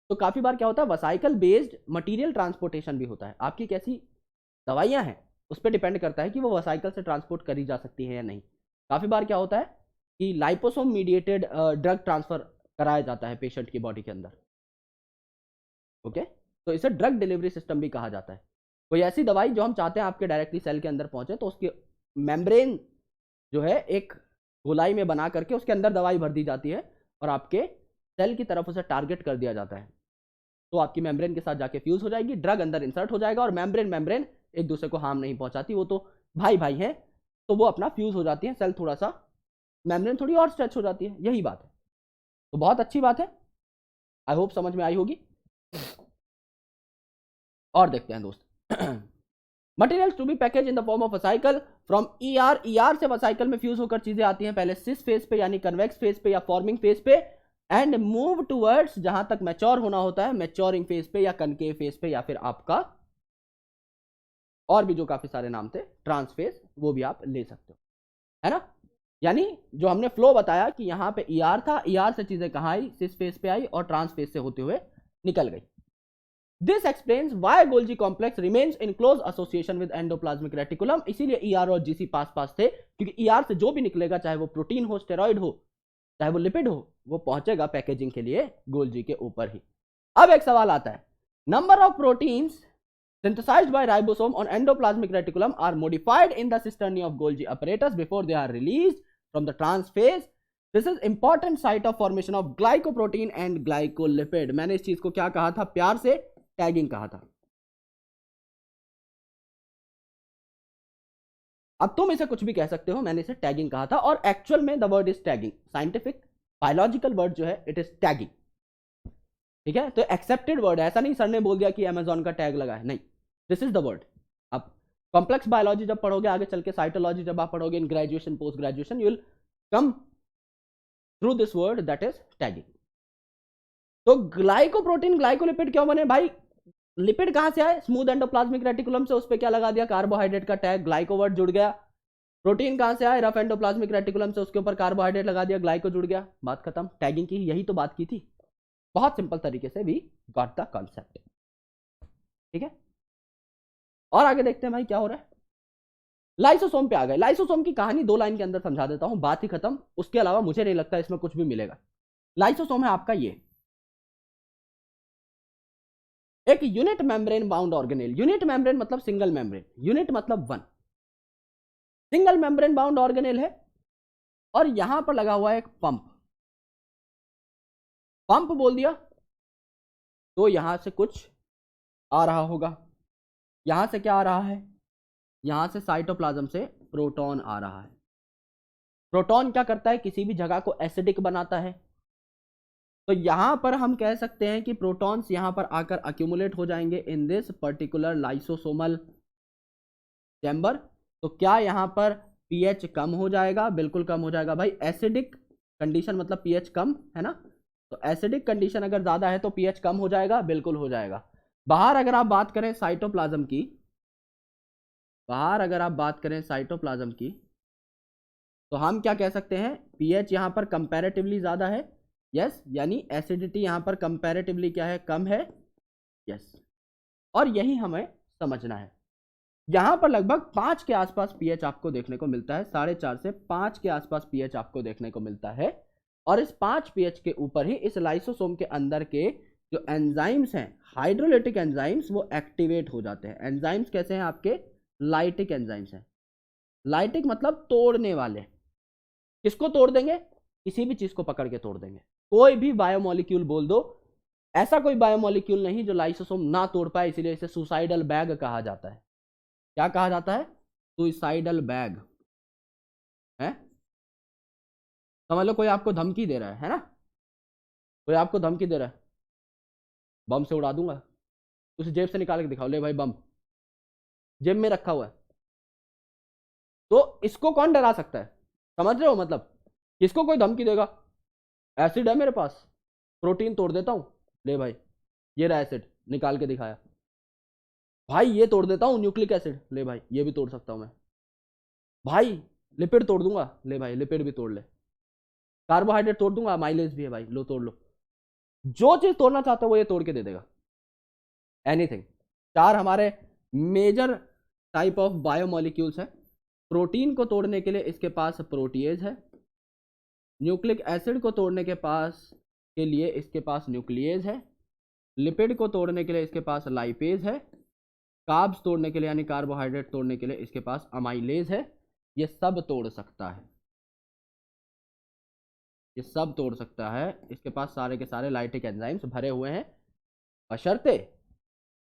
तो काफी बार क्या होता है, वसाइकल बेस्ड मटेरियल ट्रांसपोर्टेशन भी होता है, आपकी कैसी दवाइयां हैं उस पर डिपेंड करता है कि वो वसाइकल से ट्रांसपोर्ट करी जा सकती है या नहीं। काफी बार क्या होता है कि लाइपोसोम मीडिएटेड ड्रग ट्रांसफर कराया जाता है पेशेंट की बॉडी के अंदर, ओके, तो इसे ड्रग डिलीवरी सिस्टम भी कहा जाता है। कोई ऐसी दवाई जो हम चाहते हैं आपके डायरेक्टली सेल के अंदर पहुंचे, तो उसके मेम्ब्रेन जो है एक गोलाई में बना करके उसके अंदर दवाई भर दी जाती है और आपके सेल की तरफ उसे टारगेट कर दिया जाता है, तो आपकी मेम्ब्रेन के साथ जाके फ्यूज हो जाएगी, ड्रग अंदर इंसर्ट हो जाएगा और मेम्ब्रेन मेम्ब्रेन एक दूसरे को हार्म नहीं पहुंचाती, वो तो भाई भाई है, तो वो अपना फ्यूज हो जाती है, सेल थोड़ा सा, मेम्ब्रेन थोड़ी और स्ट्रेच हो जाती है, यही बात है। तो बहुत अच्छी बात है, आई होप समझ में आई होगी। और देखते हैं दोस्त, materials to be package in the form of vesicle from ER, ER से वसाइकल में फ्यूज होकर चीजें आती हैं पहले सिस फेज पे यानी कन्वेक्स फेज पे या फॉर्मिंग फेज पे, एंड मूव टूवर्ड्स, जहां तक मैच्योर होना होता है, मैच्योरिंग फेज पे या कनकेव फेज पे, या फिर आपका और भी जो काफी सारे नाम थे, ट्रांसफेज, वो भी आप ले सकते हो, है ना। यानी जो हमने फ्लो बताया कि यहां पे ईआर था, ईआर से चीजें कहां आई, सिस फेज पे आई और ट्रांसफेज से होते हुए निकल गई। This explains why Golgi complex remains in close association with endoplasmic reticulum. इसीलिए ईआर और जीसी पास पास थे, क्योंकि ईआर से जो भी निकलेगा, चाहे वो प्रोटीन हो, स्टेरॉइड हो, चाहे वो लिपिड हो, वो पहुंचेगा पैकेजिंग के लिए गोल्जी के ऊपर ही। अब एक सवाल आता है, number of proteins synthesized by ribosome on endoplasmic reticulum are modified in the cisternae of Golgi apparatus before they are released from the transphase. This is important site of formation of glycoprotein and glycolipid. मैंने इस चीज को क्या कहा था, प्यार से tagging कहा था। अब तुम इसे कुछ भी कह सकते हो, मैंने इसे टैगिंग कहा था, और एक्चुअल में the word is tagging. Scientific biological word जो है इट इज टैगिंग, ठीक है। तो एक्सेप्टेड वर्ड है, ऐसा नहीं सर ने बोल दिया कि अमेजोन का टैग लगा है, नहीं, दिस इज द वर्ड। अब कॉम्प्लेक्स बायोलॉजी जब पढ़ोगे आगे चल के, साइटोलॉजी जब आप पढ़ोगे in graduation post graduation, you will come through this word, that is tagging. तो ग्लाइकोप्रोटीन ग्लाइकोलिपिड क्यों बने भाई, लिपिड कहां से आए, स्मूथ एंडोप्लाज्मिक रेटिकुलम से, उस पर क्या लगा दिया, कार्बोहाइड्रेट का टैग, ग्लाइको वर्ड जुड़ गया। प्रोटीन कहां से आए, रफ एंडोप्लाज्मिक रेटिकुलम से, उसके ऊपर कार्बोहाइड्रेट लगा दिया, ग्लाइको जुड़ गया, बात खत्म। टैगिंग की यही तो बात की थी, बहुत सिंपल तरीके से वी गॉट द कॉन्सेप्ट, ठीक है। और आगे देखते हैं भाई क्या हो रहा है। लाइसोसोम पे आ गए। लाइसोसोम की कहानी 2 लाइन के अंदर समझा देता हूं, बात ही खत्म। उसके अलावा मुझे नहीं लगता इसमें कुछ भी मिलेगा। लाइसोसोम है आपका ये एक unit membrane bound organelle. Unit membrane मतलब सिंगल मेम्ब्रेन, यूनिट मतलब 1, सिंगल मेम्ब्रेन बाउंड ऑर्गेनेल है। और यहां पर लगा हुआ है एक पंप। पंप बोल दिया तो यहां से कुछ आ रहा होगा। यहां से क्या आ रहा है, यहां से साइटोप्लाज्म से प्रोटॉन आ रहा है। प्रोटॉन क्या करता है, किसी भी जगह को एसिडिक बनाता है। तो यहां पर हम कह सकते हैं कि प्रोटॉन्स यहां पर आकर अक्यूमुलेट हो जाएंगे in this particular lysosomal chamber. तो क्या यहां पर पीएच कम हो जाएगा, बिल्कुल कम हो जाएगा भाई। एसिडिक कंडीशन मतलब पीएच कम है ना, तो एसिडिक कंडीशन अगर ज्यादा है तो पीएच कम हो जाएगा, बिल्कुल हो जाएगा। बाहर अगर आप बात करें साइटोप्लाज्म की, बाहर अगर आप बात करें साइटोप्लाज्म की, तो हम क्या कह सकते हैं, पीएच यहां पर कंपैरेटिवली ज्यादा है, यस, यानी एसिडिटी यहां पर कंपैरेटिवली क्या है, कम है, यस। और यही हमें समझना है। यहां पर लगभग 5 के आसपास पीएच आपको देखने को मिलता है, 4.5 से 5 के आसपास पीएच आपको देखने को मिलता है। और इस 5 पीएच के ऊपर ही इस लाइसोसोम के अंदर के जो एंजाइम्स हैं, हाइड्रोलिटिक एंजाइम्स, वो एक्टिवेट हो जाते हैं। एंजाइम्स कैसे हैं आपके, लाइटिक एंजाइम्स हैं। लाइटिक मतलब तोड़ने वाले। किसको तोड़ देंगे, किसी भी चीज को पकड़ के तोड़ देंगे। कोई भी बायोमोलिक्यूल बोल दो, ऐसा कोई बायोमोलिक्यूल नहीं जो लाइसोसोम ना तोड़ पाए, इसीलिए इसे सुसाइडल बैग कहा जाता है। क्या कहा जाता है, सुसाइडल बैग है। समझ लो कोई आपको धमकी दे रहा है ना, कोई आपको धमकी दे रहा है, बम से उड़ा दूंगा, उसे जेब से निकाल के दिखाओ, ले भाई बम जेब में रखा हुआ है, तो इसको कौन डरा सकता है, समझ रहे हो मतलब। किसको कोई धमकी देगा, एसिड है मेरे पास, प्रोटीन तोड़ देता हूं, ले भाई ये रहा एसिड, निकाल के दिखाया, भाई ये तोड़ देता हूं न्यूक्लिक एसिड, ले भाई ये भी तोड़ सकता हूं मैं, भाई लिपिड तोड़ दूंगा, ले भाई लिपिड भी तोड़ ले, कार्बोहाइड्रेट तोड़ दूंगा, माइलेज भी है भाई, लो तोड़ लो। जो चीज तोड़ना चाहते हो वो ये तोड़ के दे देगा, एनीथिंग। 4 हमारे मेजर टाइप ऑफ बायोमोलिक्यूल्स है। प्रोटीन को तोड़ने के लिए इसके पास प्रोटीएज है, न्यूक्लिक एसिड को तोड़ने के लिए इसके पास न्यूक्लिएज है, लिपिड को तोड़ने के लिए इसके पास लाइपेज है, कार्ब्स तोड़ने के लिए यानी कार्बोहाइड्रेट तोड़ने के लिए इसके पास अमाइलेज है। ये सब तोड़ सकता है, ये सब तोड़ सकता है। इसके पास सारे के सारे लाइटिक एंजाइम्स भरे हुए हैं, बशर्ते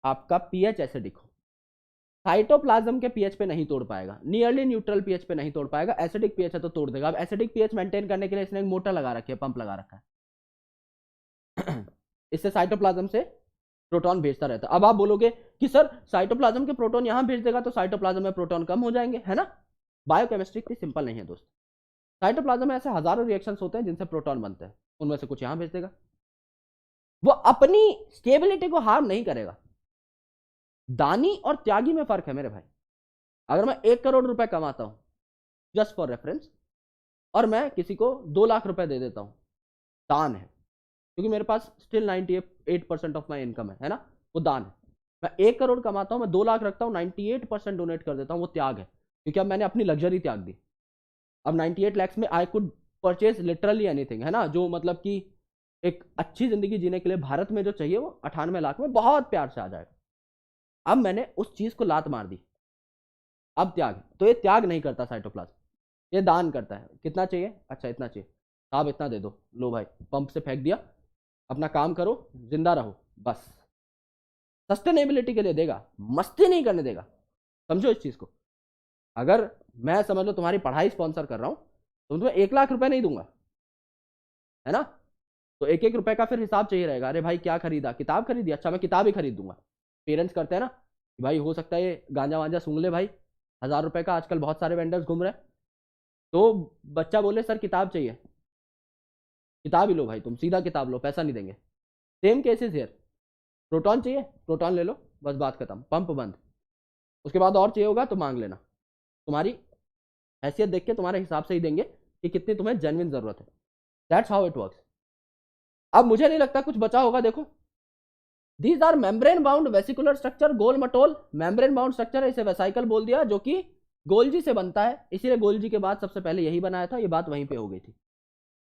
आपका पीएच एसिडिक हो। साइटोप्लाज्म के पीएच पे नहीं तोड़ पाएगा, नियरली न्यूट्रल पीएच पे नहीं तोड़ पाएगा। एसिडिक पीएच है तो तोड़ देगा। अब एसिडिक पीएच मेंटेन करने के लिए इसने एक मोटर लगा रखी है, पंप लगा रखा है इससे साइटोप्लाज्म से प्रोटॉन भेजता रहता है। अब आप बोलोगे कि सर साइटोप्लाज्म के प्रोटॉन यहां भेज देगा तो साइटोप्लाज्म में प्रोटॉन कम हो जाएंगे, है ना। बायोकेमिस्ट्री इतनी सिंपल नहीं है दोस्त। साइटोप्लाज्म में ऐसे हजारों रिएक्शंस होते हैं जिनसे प्रोटॉन बनते हैं, उनमें से कुछ यहां भेज देगा। वो अपनी स्टेबिलिटी को हार्म नहीं करेगा। दानी और त्यागी में फर्क है मेरे भाई। अगर मैं 1 करोड़ रुपए कमाता हूं, जस्ट फॉर रेफरेंस, और मैं किसी को 2 लाख रुपए दे देता हूं, दान है, क्योंकि मेरे पास स्टिल 98% ऑफ माई इनकम है ना, वो दान है। मैं 1 करोड़ कमाता हूं, मैं 2 लाख रखता हूं, 98% डोनेट कर देता हूं, वो त्याग है, क्योंकि अब मैंने अपनी लग्जरी त्याग दी। अब 98 lakhs में I could purchase literally anything, है ना, जो मतलब कि एक अच्छी जिंदगी जीने के लिए भारत में जो चाहिए वो 98 लाख में बहुत प्यार से आ जाएगा। अब मैंने उस चीज को लात मार दी, अब त्याग। तो ये त्याग नहीं करता साइटोप्लाज्म, ये दान करता है। कितना चाहिए? अच्छा इतना चाहिए, आप इतना दे दो, लो भाई, पंप से फेंक दिया, अपना काम करो, जिंदा रहो, बस। सस्टेनेबिलिटी के लिए देगा, मस्ती नहीं करने देगा। समझो इस चीज को। अगर मैं समझ लो तुम्हारी पढ़ाई स्पॉन्सर कर रहा हूं, तो तुम्हें 1 लाख रुपए नहीं दूंगा, है ना, तो 1 1 रुपए का फिर हिसाब चाहिए रहेगा। अरे भाई क्या खरीदा? किताब खरीदी, अच्छा मैं किताब ही खरीद दूंगा। पेरेंट्स करते हैं ना, भाई हो सकता है ये गांजा वांजा सूंघ ले भाई, 1000 रुपए का आजकल बहुत सारे वेंडर्स घूम रहे हैं, तो बच्चा बोले सर किताब चाहिए, किताब ही लो भाई, तुम सीधा किताब लो, पैसा नहीं देंगे। Same cases here. प्रोटॉन चाहिए, प्रोटॉन ले लो, बस बात खत्म, पंप बंद। उसके बाद और चाहिए होगा तो मांग लेना, तुम्हारी हैसियत देख के तुम्हारे हिसाब से ही देंगे कि कितनी तुम्हें जेन्युइन जरूरत है। That's how it works. अब मुझे नहीं लगता कुछ बचा होगा, देखो these are membrane bound vesicular structure, गोल मटोल मेम्ब्रेन बाउंड स्ट्रक्चर है, इसे वेसाइकल बोल दिया, जो कि गोल्जी से बनता है, इसीलिए गोल्जी के बाद सबसे पहले यही बनाया था, ये बात वहीं पे हो गई थी।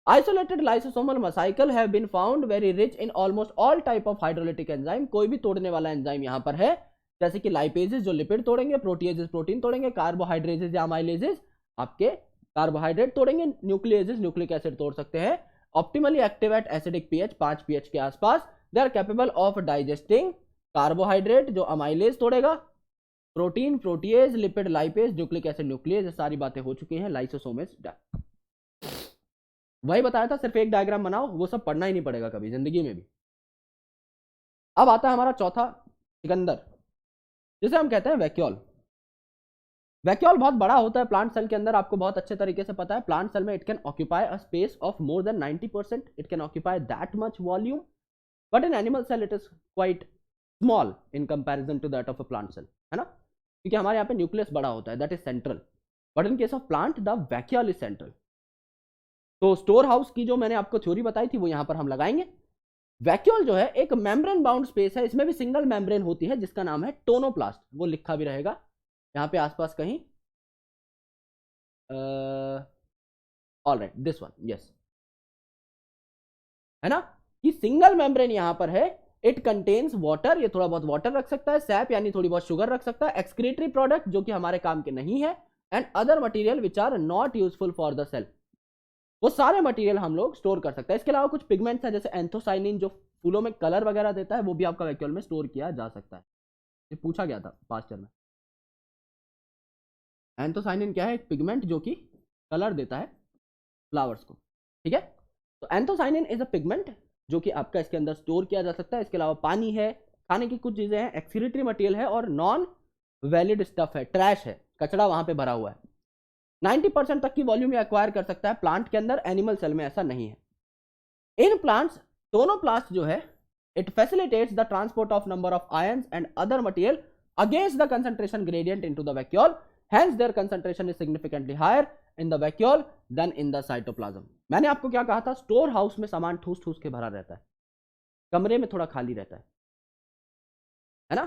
Isolated lysosomal vesicles have been found very rich in almost all type of hydrolytic enzyme, कोई भी तोड़ने वाला एंजाइम यहां पर है, जैसे कि लाइपेजेस जो लिपिड तोड़ेंगे, प्रोटीएजेस प्रोटीन तोड़ेंगे, कार्बोहाइड्रेजेस या अमाइलेजेस आपके कार्बोहाइड्रेट तोड़ेंगे, न्यूक्लियेजेस न्यूक्लिक एसिड तोड़ सकते हैं। Optimally active at acidic pH 5 pH के आसपास, they are capable of digesting carbohydrate जो अमाइलेज तोड़ेगा, protein protease, lipid lipase, nucleic acid nuclease, सारी बातें हो चुकी हैं। लाइसोसोमेस वही बताया था, सिर्फ एक डायग्राम बनाओ, वो सब पढ़ना ही नहीं पड़ेगा कभी जिंदगी में भी। अब आता है हमारा चौथा सिकंदर, जिसे हम कहते हैं वैक्यूल। वैक्यूल बहुत बड़ा होता है प्लांट सेल के अंदर, आपको बहुत अच्छे तरीके से पता है। प्लांट सेल में it can occupy a space of more than 90%, it can occupy that much volume, but in animal cell it is quite small in comparison to that of a plant cell, है ना, क्योंकि हमारे यहाँ पे nucleus बड़ा होता है, that is central, but in case of plant the vacuole is central. तो स्टोर हाउस की जो मैंने आपको थ्योरी बताई थी वो यहां पर हम लगाएंगे। वैक्यूल जो है एक मेम्ब्रेन बाउंड स्पेस है, इसमें भी सिंगल मेम्ब्रेन होती है जिसका नाम है टोनोप्लास्ट, वो लिखा भी रहेगा यहां पे आसपास कहीं, ऑलराइट दिस वन, यस, है ना, कि सिंगल मेम्ब्रेन यहां पर है। इट कंटेन्स वाटर, ये थोड़ा बहुत वाटर रख सकता है, सैप यानी थोड़ी बहुत शुगर रख सकता है, एक्सक्रीटरी प्रोडक्ट जो कि हमारे काम के नहीं है, and other material which are not useful for the cell, वो सारे मटेरियल हम लोग स्टोर कर सकते हैं। इसके अलावा कुछ पिगमेंट्स हैं जैसे एंथोसाइनिन जो फूलों में कलर वगैरह देता है, वो भी आपका वैक्यूल में स्टोर किया जा सकता है। ये पूछा गया था पास्ट ईयर में। एंथोसाइनिन क्या है? एक पिगमेंट जो कि कलर देता है फ्लावर्स को, ठीक है। तो एंथोसाइनिन इज अ पिगमेंट जो कि आपका इसके अंदर स्टोर किया जा सकता है। इसके अलावा पानी है, खाने की कुछ चीजें हैं, एक्सक्रीटरी मटेरियल है, और नॉन वैलिड स्टफ है, ट्रैश है, कचरा वहां पे भरा हुआ है। 90% तक की वॉल्यूम ये एक्वायर कर सकता है प्लांट के अंदर, एनिमल सेल में ऐसा नहीं है। इन प्लांट्स टोनोप्लास्ट जो है it facilitates the transport of number of ions and other material against the concentration gradient into the vacuole, hence their concentration is significantly higher in the vacuole than in the cytoplasm. मैंने आपको क्या कहा था, store house में सामान ठूस ठूस के भरा रहता है, कमरे में थोड़ा खाली रहता है ना।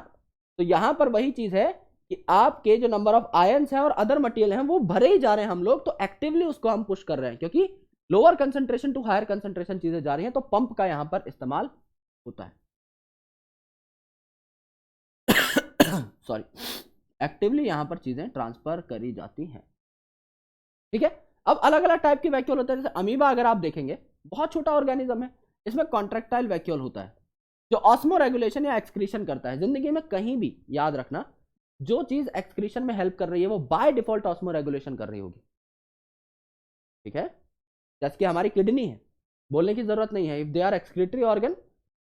तो यहां पर वही चीज है कि आपके जो नंबर ऑफ आयंस हैं और अदर मटेरियल हैं वो भरे ही जा रहे हैं हम लोग, तो एक्टिवली उसको हम पुश कर रहे हैं, क्योंकि lower concentration to higher concentration चीजें जा रही हैं, तो पंप का यहां पर इस्तेमाल होता है। सॉरी, एक्टिवली यहां पर चीजें ट्रांसफर करी जाती हैं, ठीक है। अब अलग अलग टाइप के वैक्यूल होते हैं, जैसे अमीबा अगर आप देखेंगे बहुत छोटा ऑर्गेनिज्म है, इसमें कॉन्ट्रेक्टाइल वैक्यूल होता है जो ऑस्मो रेगुलेशन या एक्सक्रीशन करता है। जिंदगी में कहीं भी याद रखना, जो चीज एक्सक्रीशन में हेल्प कर रही है वो बाय डिफॉल्ट ऑस्मो रेगुलेशन कर रही होगी, ठीक है। जैसे कि हमारी किडनी है, बोलने की जरूरत नहीं है, if they are excretory organ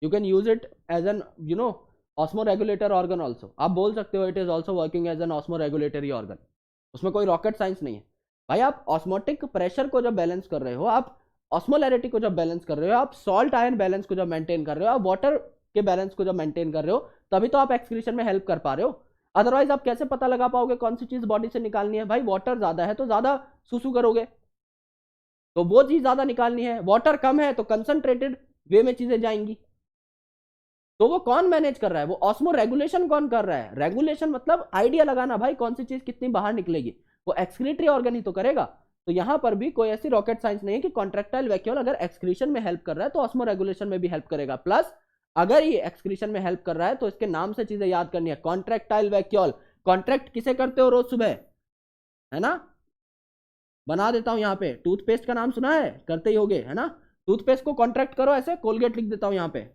you can use it as an osmoregulator organ also, आप बोल सकते हो it is also working as an osmoregulatory organ, उसमें कोई रॉकेट साइंस नहीं है भाई। आप ऑस्मोटिक प्रेशर को जब बैलेंस कर रहे हो, आप ऑस्मोलैरिटी को जब बैलेंस कर रहे हो आप, सॉल्ट आयन बैलेंस को जब मेंटेन कर रहे हो आप, वाटर के बैलेंस को जब मेंटेन कर रहे हो, तभी तो आप एक्सक्रीशन में हेल्प कर पा रहे हो। अदरवाइज आप कैसे पता लगा पाओगे कौन सी चीज बॉडी से निकालनी है? भाई वाटर ज्यादा है तो ज्यादा सुसु करोगे, तो वो चीज ज्यादा निकालनी है। वाटर कम है तो कंसंट्रेटेड वे में चीजें जाएंगी। तो वो कौन मैनेज कर रहा है? वो ऑस्मो रेगुलेशन कौन कर रहा है? रेगुलेशन मतलब आइडिया लगाना भाई कौन सी चीज कितनी बाहर निकलेगी, वो एक्सक्रीटरी ऑर्गन ही तो करेगा। तो यहां पर भी कोई ऐसी रॉकेट साइंस नहीं है कि कॉन्ट्रैक्टाइल वैक्यूल अगर एक्सक्रीशन में हेल्प कर रहा है तो ऑस्मो रेगुलेशन में भी हेल्प करेगा। प्लस अगर ये एक्सक्रीशन में हेल्प कर रहा है तो इसके नाम से चीजें याद करनी है। कॉन्ट्रैक्टाइल वैक्यूल, कॉन्ट्रैक्ट किसे करते हो रोज सुबह, है ना? बना देता हूं यहाँ पे, टूथपेस्ट का नाम सुना है, करते ही होगे, है ना? टूथपेस्ट को कॉन्ट्रैक्ट करो ऐसे, कोलगेट लिख देता हूं यहाँ पे।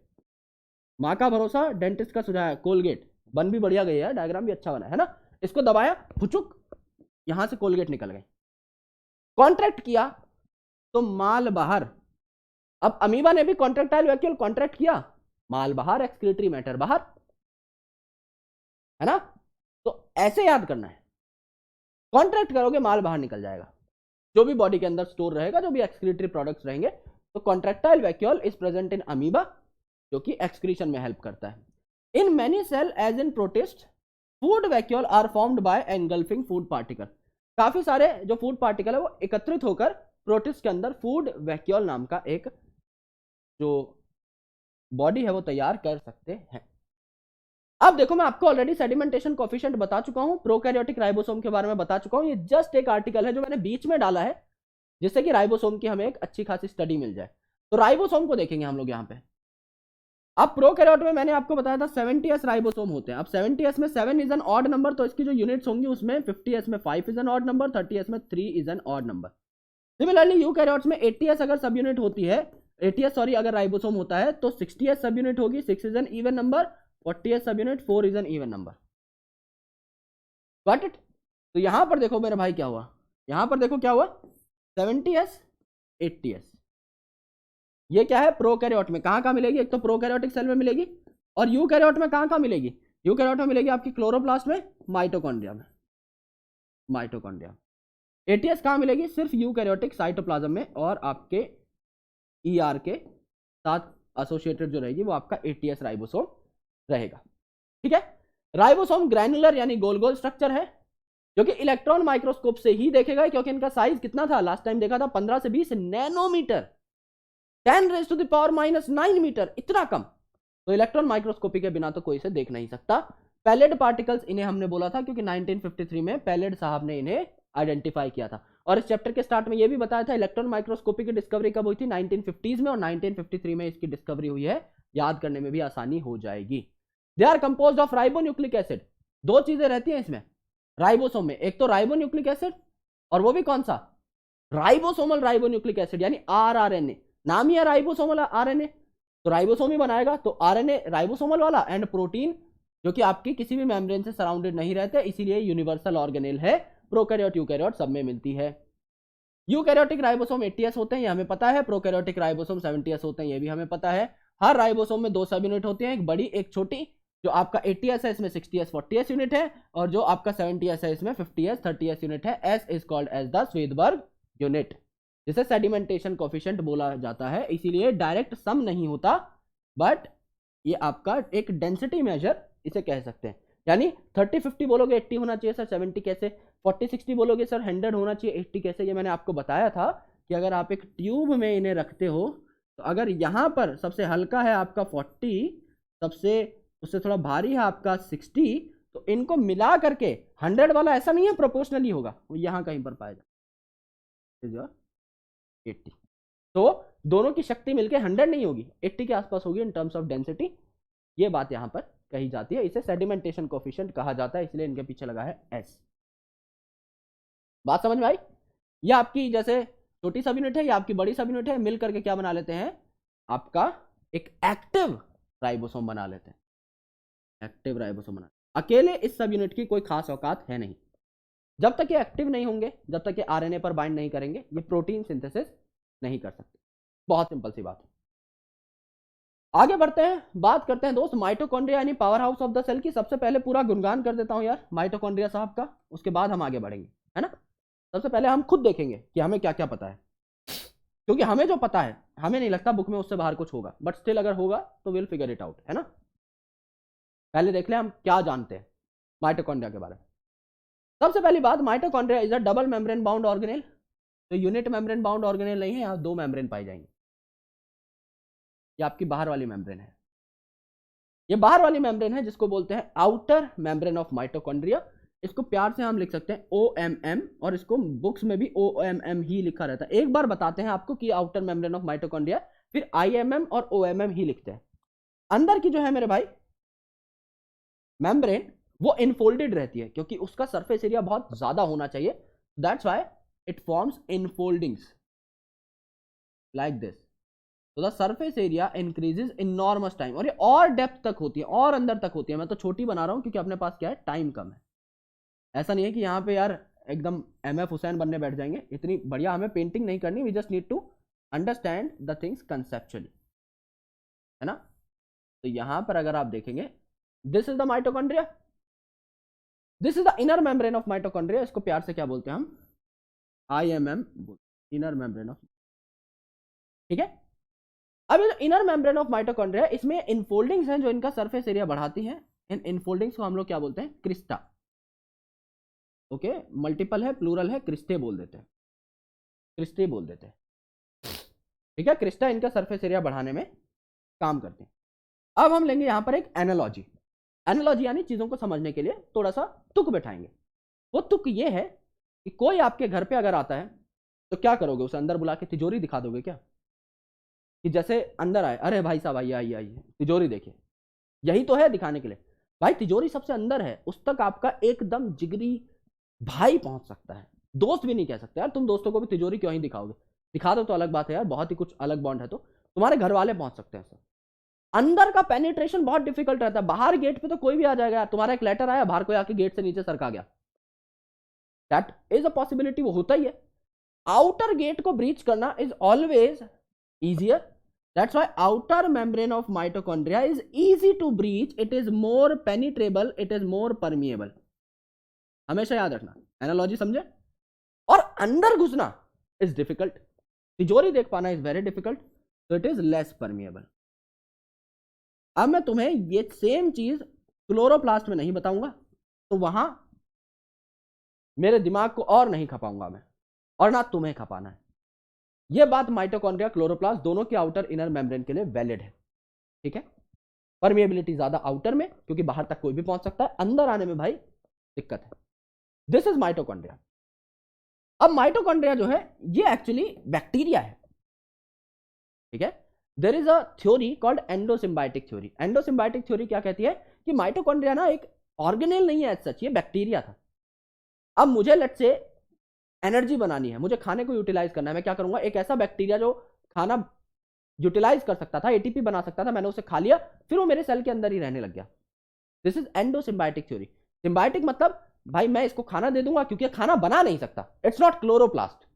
माँ का भरोसा, डेंटिस्ट का सुझाव, कोलगेट बन भी बढ़िया गई है, डायग्राम भी अच्छा बना है ना? इसको दबाया, फुचुक, यहां से कोलगेट निकल गई। कॉन्ट्रैक्ट किया तो माल बाहर। अब अमीबा ने भी कॉन्ट्रैक्टाइल वैक्यूल कॉन्ट्रैक्ट किया, माल बाहर, एक्सक्रीटरी मैटर बाहर, है ना? तो ऐसे याद करना है, कॉन्ट्रैक्ट करोगे माल बाहर निकल जाएगा, जो भी बॉडी के अंदर स्टोर रहेगा, जो भी एक्सक्रीटरी प्रोडक्ट्स रहेंगे। तो contractile vacuole is present in amoeba, जो कि एक्सक्रीशन में हेल्प करता है। In many cell as in protist, food vacuole are formed by engulfing food particle. काफी सारे जो फूड पार्टिकल है वो एकत्रित होकर प्रोटिस्ट के अंदर फूड वैक्यूल नाम का एक जो बॉडी है वो तैयार कर सकते हैं। अब देखो, मैं आपको ऑलरेडी सेडिमेंटेशन कोफिशिएंट बता चुका हूं, प्रोकैरियोटिक राइबोसोम के बारे में बता चुका हूं। ये जस्ट एक आर्टिकल है जो मैंने बीच में डाला है, जिससे कि राइबोसोम की हमें एक अच्छी खासी स्टडी मिल जाए। तो राइबोसोम को देखेंगे हम लोग यहाँ पे। अब प्रोकैरियोट में मैंने आपको बताया था 70s राइबोसोम होते हैं। अब 70s में 7 इज एन ऑड नंबर, तो इसकी जो यूनिट्स होंगी उसमें 50s में 5 is an odd number, 30s में 3 is an odd number. Similarly eukaryotes में 80s अगर सब यूनिट होती है, 80s सॉरी अगर राइबोसोम होता है तो 60s सब यूनिट होगी, 6 is an even number, 40s सब unit, 4 is an even number. Got it? तो यहां पर देखो मेरे भाई क्या हुआ, यहां पर देखो क्या हुआ, 70s 80s। ये क्या है? प्रोकैरियोट में कहां मिलेगी? एक तो प्रोकैरियोटिक सेल में मिलेगी, और यूकैरियोट में कहां मिलेगी? यूकैरियोट में मिलेगी आपकी क्लोरोप्लास्ट में, माइटोकॉन्ड्रिया में, माइटोकॉन्ड्रिया। 80s कहां मिलेगी? सिर्फ यूकैरियोटिक साइटोप्लाज्म में, और आपके ER के साथ एसोसिएटेड जो रहेगी वो आपका 80s राइबोसोम रहेगा। ठीक है? राइबोसोम ग्रैनुलर यानी गोल गोल स्ट्रक्चर है, जो कि इलेक्ट्रॉन माइक्रोस्कोप से ही देखेगा, क्योंकि इनका साइज कितना था लास्ट टाइम देखा था, 15 से 20 नैनोमीटर, 10⁻⁹ मीटर, इतना कम। तो इलेक्ट्रॉन माइक्रोस्कोपी के बिना तो कोई इसे देख नहीं सकता। पैलेड पार्टिकल्स इन्हें हमने बोला था क्योंकि 1953 में पैलेड साहब ने इन्हें आइडेंटिफाई किया था। और इस चैप्टर के स्टार्ट में यह भी बताया था इलेक्ट्रॉन माइक्रोस्कोपी की डिस्कवरी कब हुई थी? 1950s में, और 1953 में इसकी डिस्कवरी हुई है। याद करने में भी आसानी हो जाएगी। They are composed of ribonucleic acid. दो चीजें रहती हैं इसमें राइबोसोम में, एक तो राइबोन्यूक्लिक एसिड, और वो भी कौन सा? राइबोसोमल राइबोन्यूक्लिक एसिड, यानी RRNA। नाम ही है राइबोसोमल RNA, तो राइबोसोम ही बनाएगा। तो RNA राइबोसोमल वाला, एंड प्रोटीन जो कि आपकी किसी भी मेम्ब्रेन से सराउंडेड नहीं रहते, इसीलिए यूनिवर्सल ऑर्गेनेल है। प्रोकैरियोट यूकैरियोट सब में मिलती है। यूकैरियोटिक राइबोसोम 80s होते हैं, ये हमें पता है। प्रोकैरियोटिक राइबोसोम 70s होते हैं, ये भी हमें पता है। हर राइबोसोम में 2 सब यूनिट होती हैं, एक बड़ी एक छोटी। जो आपका 80s है इसमें 60s 40s यूनिट है, और जो आपका 70s है इसमें 50s 30s यूनिट है। S is called as the Svedberg unit, जिसे सेडिमेंटेशन कोफिशिएंट बोला जाता है। इसीलिए डायरेक्ट सम नहीं होता, बट ये आपका एक डेंसिटी मेजर इसे कह सकते हैं। यानी 30-50 बोलोगे 80 होना चाहिए सर, 70 कैसे? 40-60 बोलोगे सर 100 होना चाहिए, 80 कैसे? ये मैंने आपको बताया था कि अगर आप एक ट्यूब में इन्हें रखते हो, तो अगर यहां पर सबसे हल्का है आपका 40, सबसे उससे थोड़ा भारी है आपका 60, तो इनको मिला करके 100 वाला ऐसा नहीं है प्रोपोर्शनली होगा, वो यहां कहीं पर पाया जाए 80। तो दोनों की शक्ति मिलकर 100 नहीं होगी, 80 के आसपास होगी इन टर्म्स ऑफ डेंसिटी। ये बात यहां पर कही जाती है। इसे सेडिमेंटेशन कोफिशिएंट कहा जाता है, इसलिए इनके पीछे लगा है S। बात समझ में आई? ये आपकी जैसे छोटी सब यूनिट है, या आपकी बड़ी सब यूनिट है, मिल करके क्या बना लेते हैं? आपका एक एक्टिव राइबोसोम बना लेते हैं। एक्टिव राइबोसोम बना, अकेले इस सब यूनिट की कोई खास औकात है नहीं। जब तक ये एक्टिव नहीं होंगे, जब तक ये RNA पर बाइंड नहीं करेंगे, ये प्रोटीन सिंथेसिस नहीं कर सकते। बहुत सिंपल सी बात है। आगे बढ़ते हैं, बात करते हैं दोस्त माइटोकॉन्ड्रिया यानी power house of the cell की। सबसे पहले पूरा गुणगान कर देता हूं यार माइटोकॉन्ड्रिया साहब का, उसके बाद हम आगे बढ़ेंगे, है ना? सबसे पहले हम खुद देखेंगे कि हमें क्या क्या पता है। क्योंकि हमें जो पता है, हमें नहीं लगता बुक में उससे बाहर कुछ होगा, बट स्टिल अगर होगा तो विल फिगर इट आउट, है ना। पहले देख ले हम क्या जानते हैं माइटोकॉन्ड्रिया के बारे में। सबसे पहली बात, mitochondria is a double membrane bound organelle. तो यूनिट मेम्ब्रेन बाउंड ऑर्गेनेल नहीं है, यहाँ दो मेम्ब्रेन पाई जाएंगे। ये आपकी बाहर वाली मेम्ब्रेन है, ये बाहर वाली मेम्ब्रेन है जिसको बोलते हैं आउटर मेम्ब्रेन ऑफ माइटोकॉन्ड्रिया। इसको प्यार से हम लिख सकते हैं OMM, और इसको बुक्स में भी OMM ही लिखा रहता है। एक बार बताते हैं आपको कि आउटर मेम्ब्रेन ऑफ माइटोकॉन्ड्रिया, फिर IMM और OMM ही लिखते हैं। अंदर की जो है मेरे भाई मेम्ब्रेन, वो इनफोल्डेड रहती है, क्योंकि उसका सरफेस एरिया बहुत ज्यादा होना चाहिए। That's why it forms infoldings like this. तो the surface area increases enormous time, और ये और डेप्थ तक होती है, और अंदर तक होती है। मैं तो छोटी बना रहा हूं क्योंकि अपने पास क्या है, टाइम कम है। ऐसा नहीं है कि यहाँ पे यार एकदम MF हुसैन बनने बैठ जाएंगे, इतनी बढ़िया हमें पेंटिंग नहीं करनी। We just need to understand the things conceptually, है ना। तो यहां पर अगर आप देखेंगे, this is the mitochondria, this is the inner membrane of mitochondria. इसको प्यार से क्या बोलते हैं हम, IMM, इनर मेम्ब्रेन ऑफ, ठीक है। अब ये इनर मेम्ब्रेन ऑफ माइटोकॉन्ड्रिया, इसमें इनफोल्डिंग्स हैं जो इनका सरफेस एरिया बढ़ाती हैं। इन इनफोल्डिंग्स को हम लोग क्या बोलते हैं, क्रिस्टा। ओके, मल्टीपल है, प्लूरल है, क्रिस्टे बोल देते हैं, क्रिस्टे बोल देते हैं, ठीक है। क्रिस्टा इनका सरफेस एरिया बढ़ाने में काम करते हैं। अब हम लेंगे यहां पर एक एनालॉजी। एनालॉजी यानी चीजों को समझने के लिए थोड़ा सा तुक बैठाएंगे। वो तुक ये है कि कोई आपके घर पे अगर आता है तो क्या करोगे, उसे अंदर बुला के तिजोरी दिखा दोगे क्या, कि जैसे अंदर आए, अरे भाई साहब आइए आइए आइए तिजोरी देखिए, यही तो है दिखाने के लिए। भाई तिजोरी सबसे अंदर है, उस तक आपका एकदम जिगरी भाई पहुंच सकता है, दोस्त भी नहीं कह सकते यार। तुम दोस्तों को भी तिजोरी क्यों ही दिखाओगे, दिखा दो तो अलग बात है यार, बहुत ही कुछ अलग बॉन्ड है। तो तुम्हारे घर वाले पहुंच सकते हैं सर। अंदर का पेनिट्रेशन बहुत डिफिकल्ट रहता है। बाहर गेट पे तो कोई भी आ जाएगा यार, तुम्हारा एक लेटर आया, बाहर कोई आके गेट से नीचे सरका गया, दैट इज अ पॉसिबिलिटी, वो होता ही है। आउटर गेट को ब्रीच करना is always easier. That's why outer membrane of mitochondria is easy to breach. It is more penetrable. It is more permeable. हमेशा याद रखना, एनालॉजी समझे। और अंदर घुसना इज डिफिकल्ट, तिजोरी देख पाना इज वेरी डिफिकल्ट, तो इट इज लेस परमिएबल। अब मैं तुम्हें ये सेम चीज क्लोरोप्लास्ट में नहीं बताऊंगा, तो वहां मेरे दिमाग को और नहीं खपाऊंगा मैं, और ना तुम्हें खपाना है। यह बात माइटोकॉन्ड्रिया, क्लोरोप्लास्ट दोनों के आउटर इनर मेम्ब्रेन के लिए वैलिड है, ठीक है। परमिएबिलिटी ज्यादा आउटर में, क्योंकि बाहर तक कोई भी पहुंच सकता है, अंदर आने में भाई दिक्कत है। This is mitochondria. अब माइटोकॉन्ड्रिया जो है ये एक्चुअली बैक्टीरिया है, ठीक है। There is a theory called endosymbiotic theory. Endosymbiotic theory क्या कहती है कि माइटोकॉन्ड्रिया ना एक ऑर्गेनेल नहीं है एज सच, ये बैक्टीरिया था। अब मुझे लेट्स से एनर्जी बनानी है, मुझे खाने को यूटिलाइज करना है, मैं क्या करूंगा, एक ऐसा बैक्टीरिया जो खाना यूटिलाइज कर सकता था, ATP बना सकता था, मैंने उसे खा लिया, फिर वो मेरे सेल के अंदर ही रहने लग गया। This is endosymbiotic theory. Symbiotic मतलब भाई मैं इसको खाना दे दूंगा क्योंकि खाना बना नहीं सकता, इट्स नॉट क्लोरोप्लास्ट,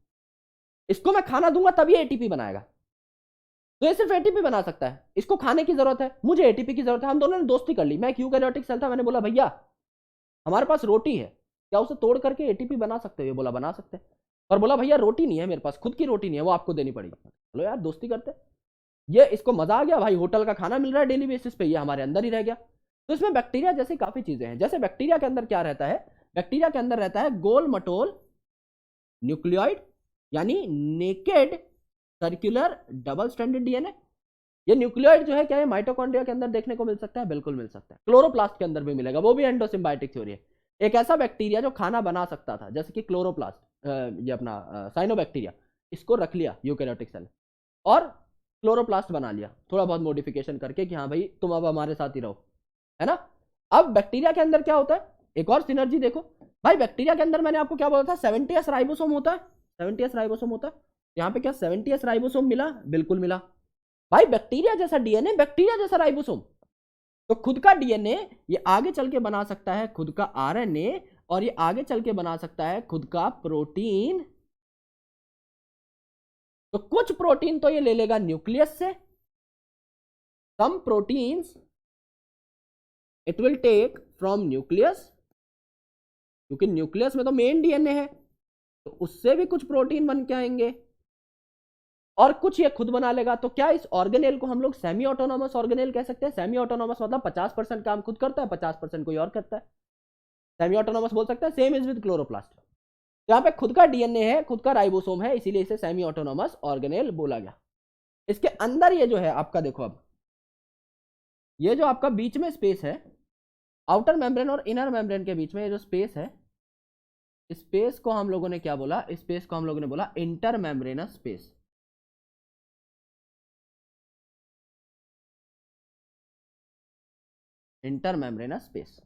इसको मैं खाना दूंगा तभी ATP बनाएगा, तो ये सिर्फ ATP बना सकता है, इसको खाने की जरूरत है, मुझे ATP की जरूरत है। हम दोनों ने दोस्ती कर ली, मैं एक यूकैरियोटिक सेल था, मैंने बोला भैया हमारे पास रोटी है, क्या उसे तोड़ करके ATP बना सकते हो, बोला बना सकते हैं। और बोला भैया रोटी नहीं है मेरे पास, खुद की रोटी नहीं है, वो आपको देनी पड़ेगी। बोलो यार दोस्ती करते, ये इसको मजा आ गया भाई, होटल का खाना मिल रहा है डेली बेसिस पे, ये हमारे अंदर ही रह गया। तो इसमें बैक्टीरिया जैसी काफी चीजें हैं। जैसे बैक्टीरिया के अंदर क्या रहता है, बैक्टीरिया के अंदर रहता है गोल मटोल न्यूक्लियोइड, यानी naked circular double stranded DNA। ये न्यूक्लियोइड जो है क्या है, माइटोकॉन्ड्रिया के अंदर देखने को मिल सकता है, बिल्कुल मिल सकता है। क्लोरोप्लास्ट के अंदर भी मिलेगा, वो भी एंडोसिम्बायोटिक थ्योरी है। एक ऐसा बैक्टीरिया जो खाना बना सकता था, जैसे कि क्लोरोप्लास्ट, ये अपना साइनोबैक्टीरिया, इसको रख लिया यूकैरियोटिक सेल और क्लोरोप्लास्ट बना लिया, थोड़ा बहुत मॉडिफिकेशन करके कि हाँ भाई तुम अब हमारे साथ ही रहो, है ना। अब बैक्टीरिया के अंदर क्या होता है, एक और सिनर्जी देखो भाई। बैक्टीरिया के अंदर मैंने आपको क्या बोला था, 70S राइबोसोम होता है, 70S राइबोसोम होता है। यहाँ पे क्या 70S राइबोसोम मिला, बिल्कुल मिला भाई। बैक्टीरिया जैसा DNA, बैक्टीरिया जैसा राइबोसोम, तो खुद का DNA ये आगे चल के बना सकता है खुद का RNA, और ये आगे चल के बना सकता है खुद का प्रोटीन। तो कुछ प्रोटीन तो ये ले लेगा न्यूक्लियस से, some proteins it will take from nucleus, क्योंकि न्यूक्लियस में तो मेन DNA है, तो उससे भी कुछ प्रोटीन बन के आएंगे। और कुछ ये खुद बना लेगा। तो क्या इस ऑर्गेनेल को हम लोग सेमी ऑटोनॉमस ऑर्गेनेल कह सकते हैं? सेमी ऑटोनॉमस मतलब 50% काम खुद करता है, 50% कोई और करता है, सेमी ऑटोनॉमस बोल सकते हैं। सेम इज विद क्लोरोप्लास्ट, यहाँ पे खुद का डीएनए है, खुद का राइबोसोम है, इसीलिए इसे सेमी ऑटोनॉमस ऑर्गेनेल बोला गया। इसके अंदर ये जो है आपका, देखो अब ये जो आपका बीच में स्पेस है, आउटर मेम्ब्रेन और इनर मेम्ब्रेन के बीच में ये जो स्पेस है, स्पेस को हम लोगों ने क्या बोला? स्पेस को हम लोगों ने बोला inter membranes space. Inter membranes space,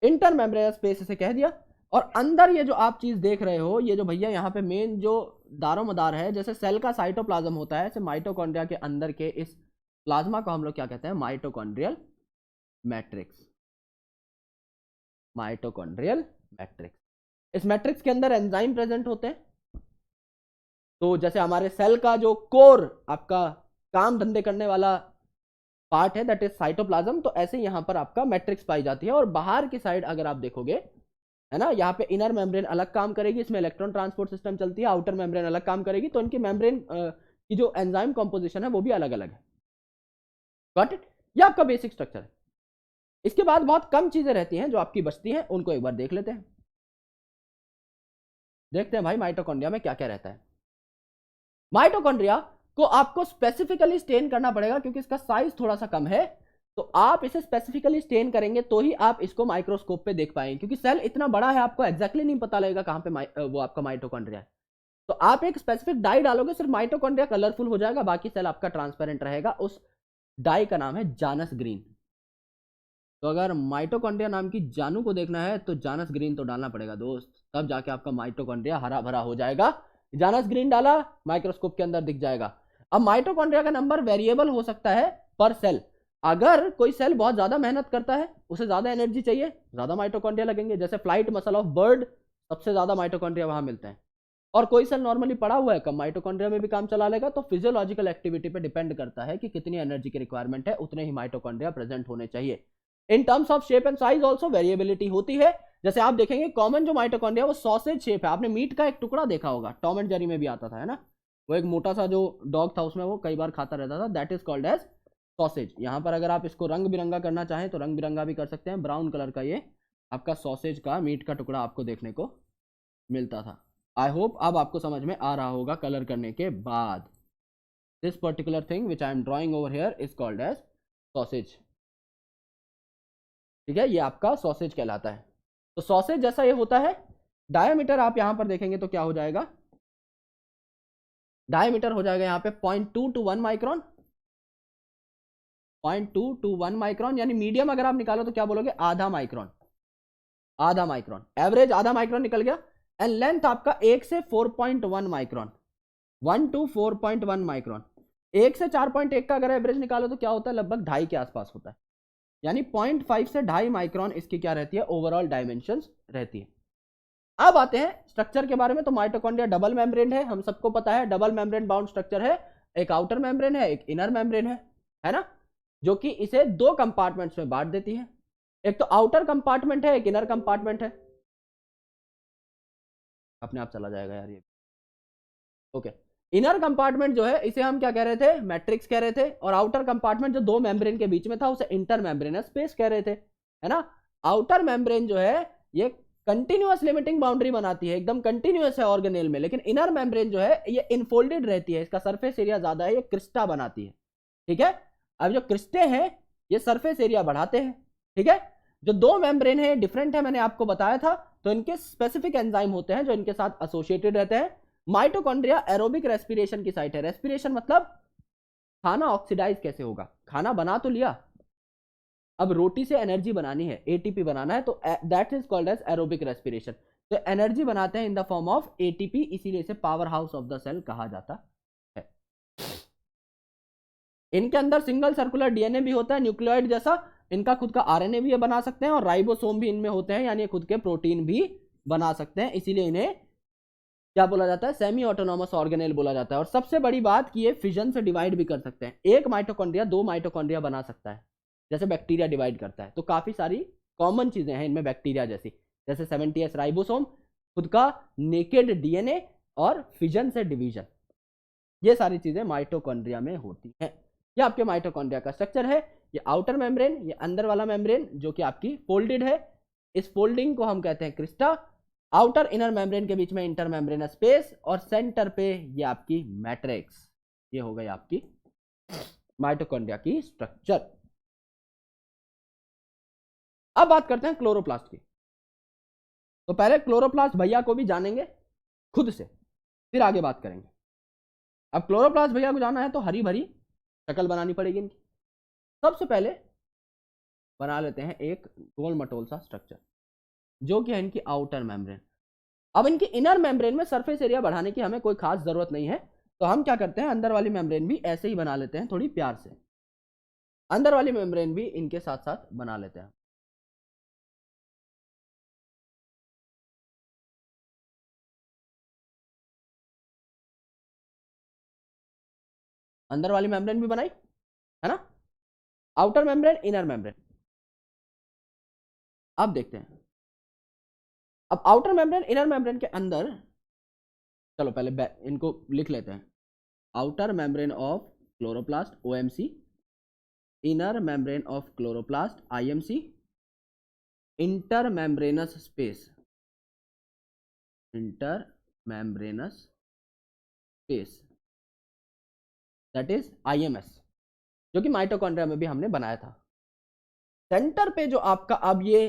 inter membranes space इसे कह दिया। और अंदर ये जो आप चीज देख रहे हो, ये जो भैया यहाँ पे मेन जो दारोमदार है, जैसे सेल का साइटोप्लाज्म होता है, ऐसे माइटोकॉन्ड्रिया के अंदर के इस प्लाज्मा को हम लोग क्या कहते हैं? Mitochondrial matrix. माइटोकॉन्ड्रियल मैट्रिक्स, इस मैट्रिक्स के अंदर एंजाइम प्रेजेंट होते हैं। तो जैसे हमारे सेल का जो कोर आपका काम धंधे करने वाला पार्ट है, दैट इज साइटोप्लाज्म, तो ऐसे यहां पर आपका मैट्रिक्स पाई जाती है। और बाहर की साइड अगर आप देखोगे, है ना, यहाँ पे इनर मेम्ब्रेन अलग काम करेगी, इसमें इलेक्ट्रॉन ट्रांसपोर्ट सिस्टम चलती है, आउटर मेम्ब्रेन अलग काम करेगी, तो इनकी मेम्ब्रेन की जो एंजाइम कॉम्पोजिशन है वो भी अलग अलग है। Got it? ये आपका बेसिक स्ट्रक्चर है। इसके बाद बहुत कम चीजें रहती हैं जो आपकी बचती हैं, उनको एक बार देख लेते हैं। देखते हैं भाई माइटोकॉन्ड्रिया में क्या क्या रहता है। माइटोकॉन्ड्रिया को आपको स्पेसिफिकली स्टेन करना पड़ेगा, क्योंकि इसका साइज थोड़ा सा कम है। तो आप इसे स्पेसिफिकली स्टेन करेंगे तो ही आप इसको माइक्रोस्कोप पे देख पाएंगे, क्योंकि सेल इतना बड़ा है आपको एग्जैक्टली नहीं पता लगेगा कहां पे वो आपका माइटोकॉन्ड्रिया है। तो आप एक स्पेसिफिक डाई डालोगे, सिर्फ माइटोकॉन्ड्रिया कलरफुल हो जाएगा, बाकी सेल आपका ट्रांसपेरेंट रहेगा। उस डाई का नाम है जानस ग्रीन। तो अगर माइटोकॉन्ड्रिया नाम की जानू को देखना है तो जानस ग्रीन तो डालना पड़ेगा दोस्त, तब जाके आपका माइटोकॉन्ड्रिया हरा भरा हो जाएगा। जानस ग्रीन डाला, माइक्रोस्कोप के अंदर दिख जाएगा। अब माइटोकॉन्ड्रिया का नंबर वेरिएबल हो सकता है पर सेल। अगर कोई सेल बहुत ज्यादा मेहनत करता है, उसे ज्यादा एनर्जी चाहिए, ज्यादा माइटोकॉन्ड्रिया लगेंगे। जैसे फ्लाइट मसल ऑफ बर्ड, सबसे ज्यादा माइटोकॉन्ड्रिया वहां मिलते हैं। और कोई सेल नॉर्मली पड़ा हुआ है, कम माइटोकॉन्ड्रिया में भी काम चला लेगा। तो फिजियोलॉजिकल एक्टिविटी पे डिपेंड करता है कि कितनी एनर्जी की रिक्वायरमेंट है, उतने ही माइटोकॉन्ड्रिया प्रेजेंट होने चाहिए। In terms of shape and size also variability होती है। जैसे आप देखेंगे कॉमन जो माइटोकॉन्ड्रिया वो सॉसेज शेप है। आपने मीट का एक टुकड़ा देखा होगा, टॉम एंड जेरी में भी आता था, है ना, वो एक मोटा सा जो डॉग था उसमें वो कई बार खाता रहता था, that is called as sausage. यहाँ पर अगर आप इसको रंग बिरंगा करना चाहें तो रंग बिरंगा भी कर सकते हैं। ब्राउन कलर का ये आपका सॉसेज का मीट का टुकड़ा आपको देखने को मिलता था। आई होप अब आपको समझ में आ रहा होगा कलर करने के बाद। This particular thing which I am drawing over here is called as sausage. ठीक है, ये आपका सॉसेज कहलाता है। तो सॉसेज जैसा ये होता है। डायमीटर आप यहां पर देखेंगे तो क्या हो जाएगा? डायमीटर हो जाएगा यहाँ पे 0.2 to 1 माइक्रोन। 0.2 to 1 माइक्रोन, यानी मीडियम अगर आप निकालो तो क्या बोलोगे? आधा माइक्रोन। आधा माइक्रोन, एवरेज आधा माइक्रोन निकल गया। एंड लेंथ आपका 1 से 4.1 माइक्रोन, 1 to 4.1 माइक्रोन। 1 से 4.1 का अगर एवरेज निकालो तो क्या होता है? लगभग 2.5 के आसपास होता है। यानी 0.5 से 2.5 माइक्रोन इसकी क्या रहती है? ओवरऑल डायमेंशंस रहती है। अब आते हैं स्ट्रक्चर के बारे में। तो माइटोकॉन्ड्रिया डबल मेम्ब्रेन है, हम सबको पता है। डबल मेम्ब्रेन बाउंड स्ट्रक्चर है, एक आउटर मेम्ब्रेन है, एक इनर मेम्ब्रेन है ना, जो कि इसे दो कंपार्टमेंट्स में बांट देती है। एक तो आउटर कंपार्टमेंट है, एक इनर कंपार्टमेंट है। अपने आप चला जाएगा यार ये। ओके, इनर कंपार्टमेंट जो है इसे हम क्या कह रहे थे? मैट्रिक्स कह रहे थे। और आउटर कंपार्टमेंट जो दो मेम्ब्रेन के बीच में था उसे इंटर मेम्ब्रेनस स्पेस कह रहे थे, है ना। आउटर मेम्ब्रेन जो है ये कंटिन्यूअस लिमिटिंग बाउंड्री बनाती है, एकदम कंटिन्यूअस है ऑर्गेनेल में। लेकिन इनर मेम्ब्रेन जो है ये इनफोल्डेड रहती है, इसका सरफेस एरिया ज्यादा है, ये क्रिस्टा बनाती है। ठीक है, अब जो क्रिस्टे हैं ये सरफेस एरिया बढ़ाते हैं। ठीक है, जो दो मेम्ब्रेन है डिफरेंट है, मैंने आपको बताया था। तो इनके स्पेसिफिक एंजाइम होते हैं जो इनके साथ एसोसिएटेड रहते हैं। माइटोकॉन्ड्रिया एरोबिक रेस्पिरेशन की साइट है। रेस्पिरेशन मतलब खाना ऑक्सीडाइज कैसे होगा? खाना बना तो लिया, अब रोटी से एनर्जी बनानी है, एटीपी बनाना है, तो that is called as aerobic respiration. तो एनर्जी बनाते हैं in the form of ATP, इसीलिए इसे power house of the cell कहा जाता है। इनके अंदर सिंगल सर्कुलर डीएनए भी होता है, न्यूक्लियोइड जैसा। इनका खुद का आरएनए भी ये बना सकते हैं, और राइबोसोम भी इनमें होते हैं, यानी खुद के प्रोटीन भी बना सकते हैं। इसीलिए इन्हें क्या बोला जाता है? सेमी ऑटोनॉमस ऑर्गेनेल बोला जाता है। और सबसे बड़ी बात कि ये फिजन से डिवाइड भी कर सकते हैं। एक माइटोकॉन्ड्रिया दो माइटोकॉन्ड्रिया बना सकता है, जैसे बैक्टीरिया डिवाइड करता है। तो काफी सारी कॉमन चीजें हैं इनमें बैक्टीरिया जैसी, जैसे 70S राइबोसोम, खुद का नेकेड डीएनए, और फिजन से डिवीजन। ये सारी चीजें माइटोकॉन्ड्रिया में होती हैं। ये आपके माइटोकॉन्ड्रिया का स्ट्रक्चर है। ये आउटर मेम्ब्रेन, ये अंदर वाला मेम्ब्रेन जो कि आपकी फोल्डेड है, इस फोल्डिंग को हम कहते हैं क्रिस्टा। आउटर इनर मेम्ब्रेन के बीच में इंटर मेम्ब्रेनस स्पेस, और सेंटर पे ये आपकी मैट्रिक्स। ये हो गई आपकी माइटोकॉन्ड्रिया की स्ट्रक्चर। अब बात करते हैं क्लोरोप्लास्ट की। तो पहले क्लोरोप्लास्ट भैया को भी जानेंगे खुद से, फिर आगे बात करेंगे। अब क्लोरोप्लास्ट भैया को जाना है तो हरी भरी शक्ल बनानी पड़ेगी इनकी। सबसे पहले बना लेते हैं एक गोल मटोल सा स्ट्रक्चर जो कि है इनकी आउटर मेम्ब्रेन। अब इनकी इनर मेम्ब्रेन में सरफेस एरिया बढ़ाने की हमें कोई खास जरूरत नहीं है, तो हम क्या करते हैं, अंदर वाली मेम्ब्रेन भी ऐसे ही बना लेते हैं, थोड़ी प्यार से अंदर वाली मेम्ब्रेन भी इनके साथ साथ बना लेते हैं। अंदर वाली मेम्ब्रेन भी बनाई है ना, आउटर मेम्ब्रेन इनर मेम्ब्रेन। अब देखते हैं, अब आउटर मेम्ब्रेन इनर मेम्ब्रेन के अंदर, चलो पहले इनको लिख लेते हैं। Outer membrane of chloroplast OMC, inner membrane of chloroplast IMC, inter membranes space, inter membranes space, that is IMS, जो कि माइटोकॉन्ड्रिया में भी हमने बनाया था। सेंटर पे जो आपका अब ये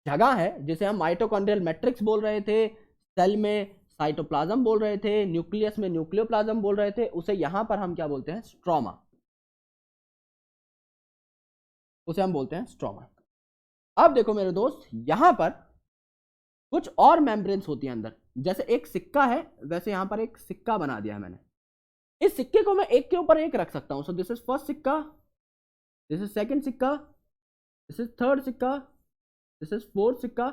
जगह है जिसे हम माइटोकॉन्ड्रियल मैट्रिक्स बोल रहे थे, सेल में साइटोप्लाज्म बोल रहे थे, न्यूक्लियस में न्यूक्लियोप्लाज्म बोल रहे थे, उसे यहां पर हम क्या बोलते हैं, स्ट्रोमा। उसे हम बोलते हैं स्ट्रोमा। अब देखो मेरे दोस्त, यहां पर कुछ और मेम्ब्रेन्स होती हैं अंदर, जैसे एक सिक्का है वैसे यहां पर एक सिक्का बना दिया है मैंने। इस सिक्के को मैं एक के ऊपर एक रख सकता हूं। सो दिस इज फर्स्ट सिक्का, दिस इज सेकंड सिक्का, दिस इज थर्ड सिक्का, this is fourth sikka,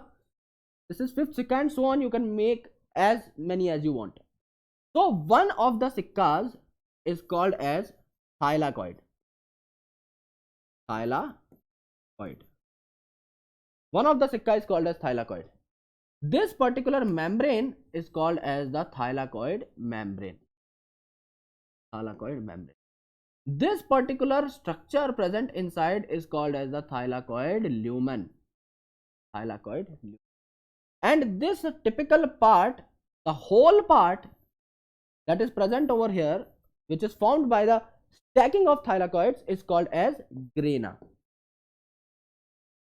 this is fifth sikka, and so on. You can make as many as you want. So one of the sikkahs is called as thylakoid. Thylakoid. One of the sikka is called as thylakoid. This particular membrane is called as the thylakoid membrane. Thylakoid membrane. This particular structure present inside is called as the thylakoid lumen. Thylakoid lumen. And this typical part, the whole part that is present over here, which is formed by the stacking of thylakoids, is called as grana.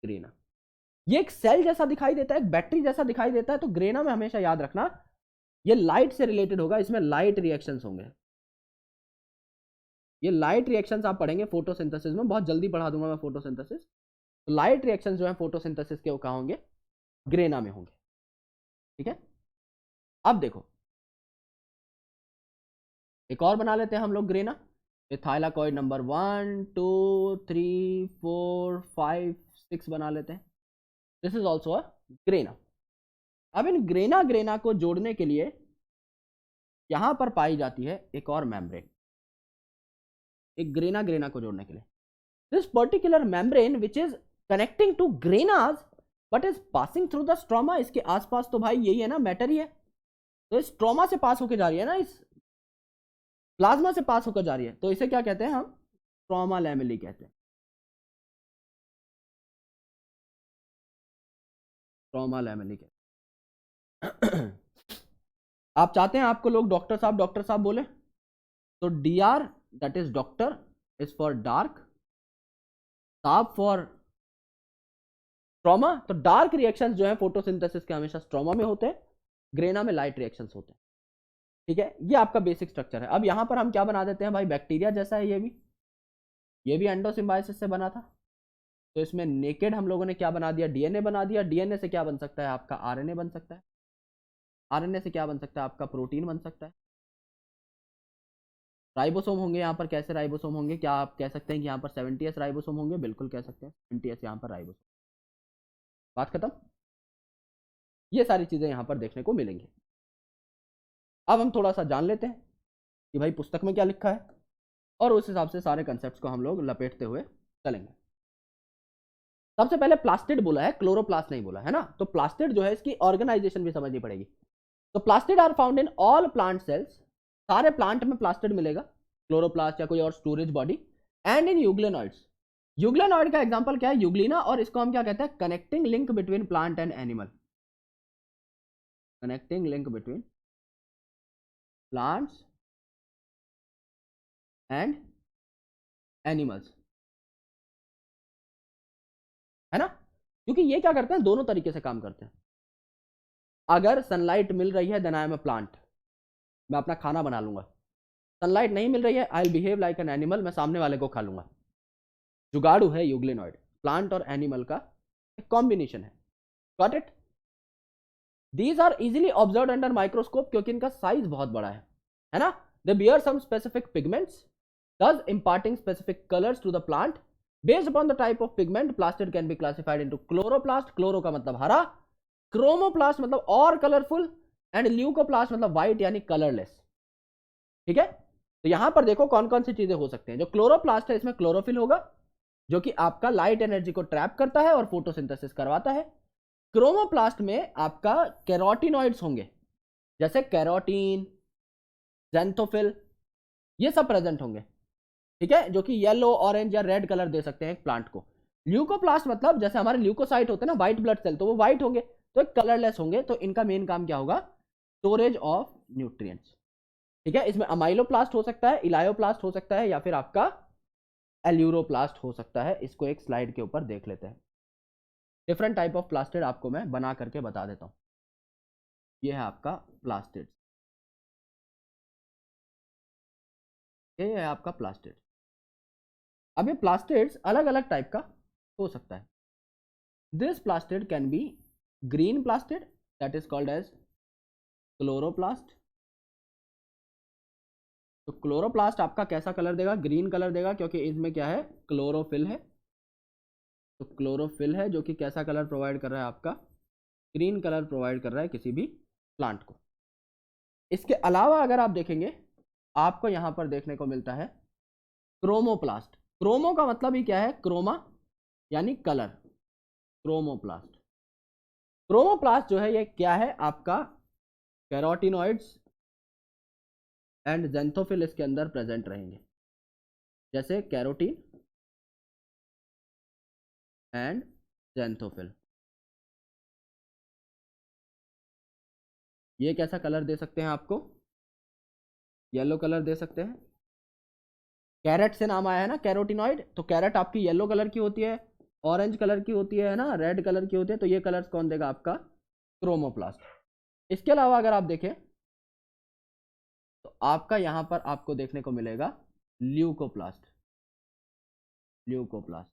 Grana. ये एक cell जैसा दिखाई देता है, एक battery जैसा दिखाई देता है, तो ग्रेना में हमेशा याद रखना ये लाइट से रिलेटेड होगा, इसमें लाइट रिएक्शंस होंगे। ये लाइट रिएक्शंस आप पढ़ेंगे फोटोसिंथेसिस में, बहुत जल्दी पढ़ा दूंगा मैं फोटोसिंथेसिस। तो लाइट रिएक्शंस जो है फोटोसिंथेसिस के वो कहाँ होंगे, ग्रेना में होंगे। ठीक है, अब देखो एक और बना लेते हैं हम लोग ग्रेना। थाइलाकॉइड नंबर 1 2 3 4 5 6 बना लेते हैं। This is also a grana. अब इन ग्रेना को जोड़ने के लिए यहां पर पाई जाती है एक और मेम्ब्रेन, एक ग्रेना को जोड़ने के लिए। This particular membrane which is connecting to grana but is passing through the stroma. इसके आसपास तो भाई यही है ना, मैटर ही है, तो इस स्ट्रोमा से पास होकर जा रही है ना, इस प्लाज्मा से पास होकर जा रही है, तो इसे क्या कहते हैं हम, स्ट्रोमा लैमेली कहते हैं। स्ट्रोमा लैमेली कहते हैं। आप चाहते हैं आपको लोग डॉक्टर साहब बोले, तो DR that is doctor is for dark, साहब फॉर स्ट्रोमा। तो डार्क रिएक्शंस जो है फोटोसिंथेसिस के हमेशा स्ट्रोमा में होते हैं, ग्रेना में लाइट रिएक्शंस होते हैं। ठीक है, ये आपका बेसिक स्ट्रक्चर है। अब यहां पर हम क्या बना देते हैं भाई, बैक्टीरिया जैसा है, ये भी एंडोसिम्बायोसिस से बना था। तो इसमें नेकेड हम लोगों ने क्या बना दिया, DNA बना दिया। DNA से क्या बन सकता है आपका, RNA बन सकता है। RNA से क्या बन सकता है आपका, प्रोटीन बन सकता है। राइबोसोम होंगे यहाँ पर, कैसे राइबोसोम होंगे, क्या आप कह सकते हैं कि यहाँ पर 70S राइबोसोम होंगे, बिल्कुल कह सकते हैं 70S यहाँ पर राइबोसोम। बात खत्म। ये सारी चीजें यहाँ पर देखने को मिलेंगी। अब हम थोड़ा सा जान लेते हैं कि भाई पुस्तक में क्या लिखा है, और उस हिसाब से सारे कंसेप्ट्स को हम लोग लपेटते हुए चलेंगे। सबसे पहले प्लास्टिड बोला है, क्लोरोप्लास्ट नहीं बोला है ना, तो प्लास्टिड जो है इसकी ऑर्गेनाइजेशन भी समझनी पड़ेगी। तो plastid are found in all plant cells सारे प्लांट में प्लास्टिड मिलेगा, क्लोरोप्लास्ट या कोई और storage body. And in euglenoids, euglenoid का एग्जांपल क्या है, यूग्लिना, और इसको हम क्या कहते हैं, connecting link between plant and animal, connecting link between plants and animals, है ना। क्योंकि ये क्या करते हैं, दोनों तरीके से काम करते हैं। अगर सनलाइट मिल रही है then I am a plant, मैं अपना खाना बना लूंगा। सनलाइट नहीं मिल रही है, I will behave like an animal, मैं सामने वाले को खा लूंगा। जुगाड़ू है यूग्लिनॉइड, प्लांट और एनिमल का एक कॉम्बिनेशन है। Got it. These are easily observe under microscope, क्योंकि इनका साइज बहुत बड़ा है ना। They bear some specific pigments, thus imparting specific colors to the plant. Based upon the type of pigment, plastid can be classified into chloroplast, chloro का मतलब हरा, chromoplast मतलब और कलरफुल, एंड ल्यूकोप्लास्ट मतलब व्हाइट यानी कलरलेस। ठीक है, तो यहां पर देखो कौन कौन सी चीजें हो सकते हैं। जो क्लोरोप्लास्ट है इसमें क्लोरोफिल होगा, जो कि आपका लाइट एनर्जी को ट्रैप करता है और फोटोसिंथेसिस करवाता है। क्रोमोप्लास्ट में आपका कैरोटिनॉइड्स होंगे, जैसे कैरोटीन, ज़ैंथोफिल, ये सब प्रेजेंट होंगे। ठीक है, जो कि येलो, ऑरेंज या रेड कलर दे सकते हैं एक प्लांट को। ल्यूकोप्लास्ट मतलब जैसे हमारे ल्यूकोसाइट होते हैं ना, व्हाइट ब्लड सेल, तो वो व्हाइट होंगे, तो एक कलरलेस होंगे। तो इनका मेन काम क्या होगा, स्टोरेज ऑफ न्यूट्रिएंट्स। ठीक है, इसमें अमाइलोप्लास्ट हो सकता है, इलायोप्लास्ट हो सकता है, या फिर आपका एल्यूरोप्लास्ट हो सकता है। इसको एक स्लाइड के ऊपर देख लेते हैं। डिफरेंट टाइप ऑफ प्लास्टिड आपको मैं बना करके बता देता हूं। ये है आपका प्लास्टिड, ये है आपका प्लास्टिड। अब ये प्लास्टिड्स अलग अलग टाइप का हो सकता है। This plastid can be green plastid, that is called as chloroplast. तो क्लोरोप्लास्ट आपका कैसा कलर देगा, ग्रीन कलर देगा, क्योंकि इसमें क्या है, क्लोरोफिल है। तो क्लोरोफिल है जो कि कैसा कलर प्रोवाइड कर रहा है, आपका ग्रीन कलर प्रोवाइड कर रहा है किसी भी प्लांट को। इसके अलावा अगर आप देखेंगे, आपको यहां पर देखने को मिलता है क्रोमोप्लास्ट। क्रोमो का मतलब ही क्या है, क्रोमा यानी कलर, क्रोमोप्लास्ट। क्रोमोप्लास्ट जो है ये क्या है, आपका कैरोटिनॉइड्स एंड ज़ैंथोफिल इसके अंदर प्रेजेंट रहेंगे, जैसे कैरोटीन एंड ज़ैंथोफिल। ये कैसा कलर दे सकते हैं आपको, येलो कलर दे सकते हैं। कैरेट से नाम आया है ना कैरोटिनॉइड, तो कैरेट आपकी येलो कलर की होती है, ऑरेंज कलर की होती है ना, रेड कलर की होती है। तो ये कलर्स कौन देगा, आपका क्रोमोप्लास्ट। इसके अलावा अगर आप देखें तो आपका यहां पर आपको देखने को मिलेगा ल्यूकोप्लास्ट, ल्यूकोप्लास्ट।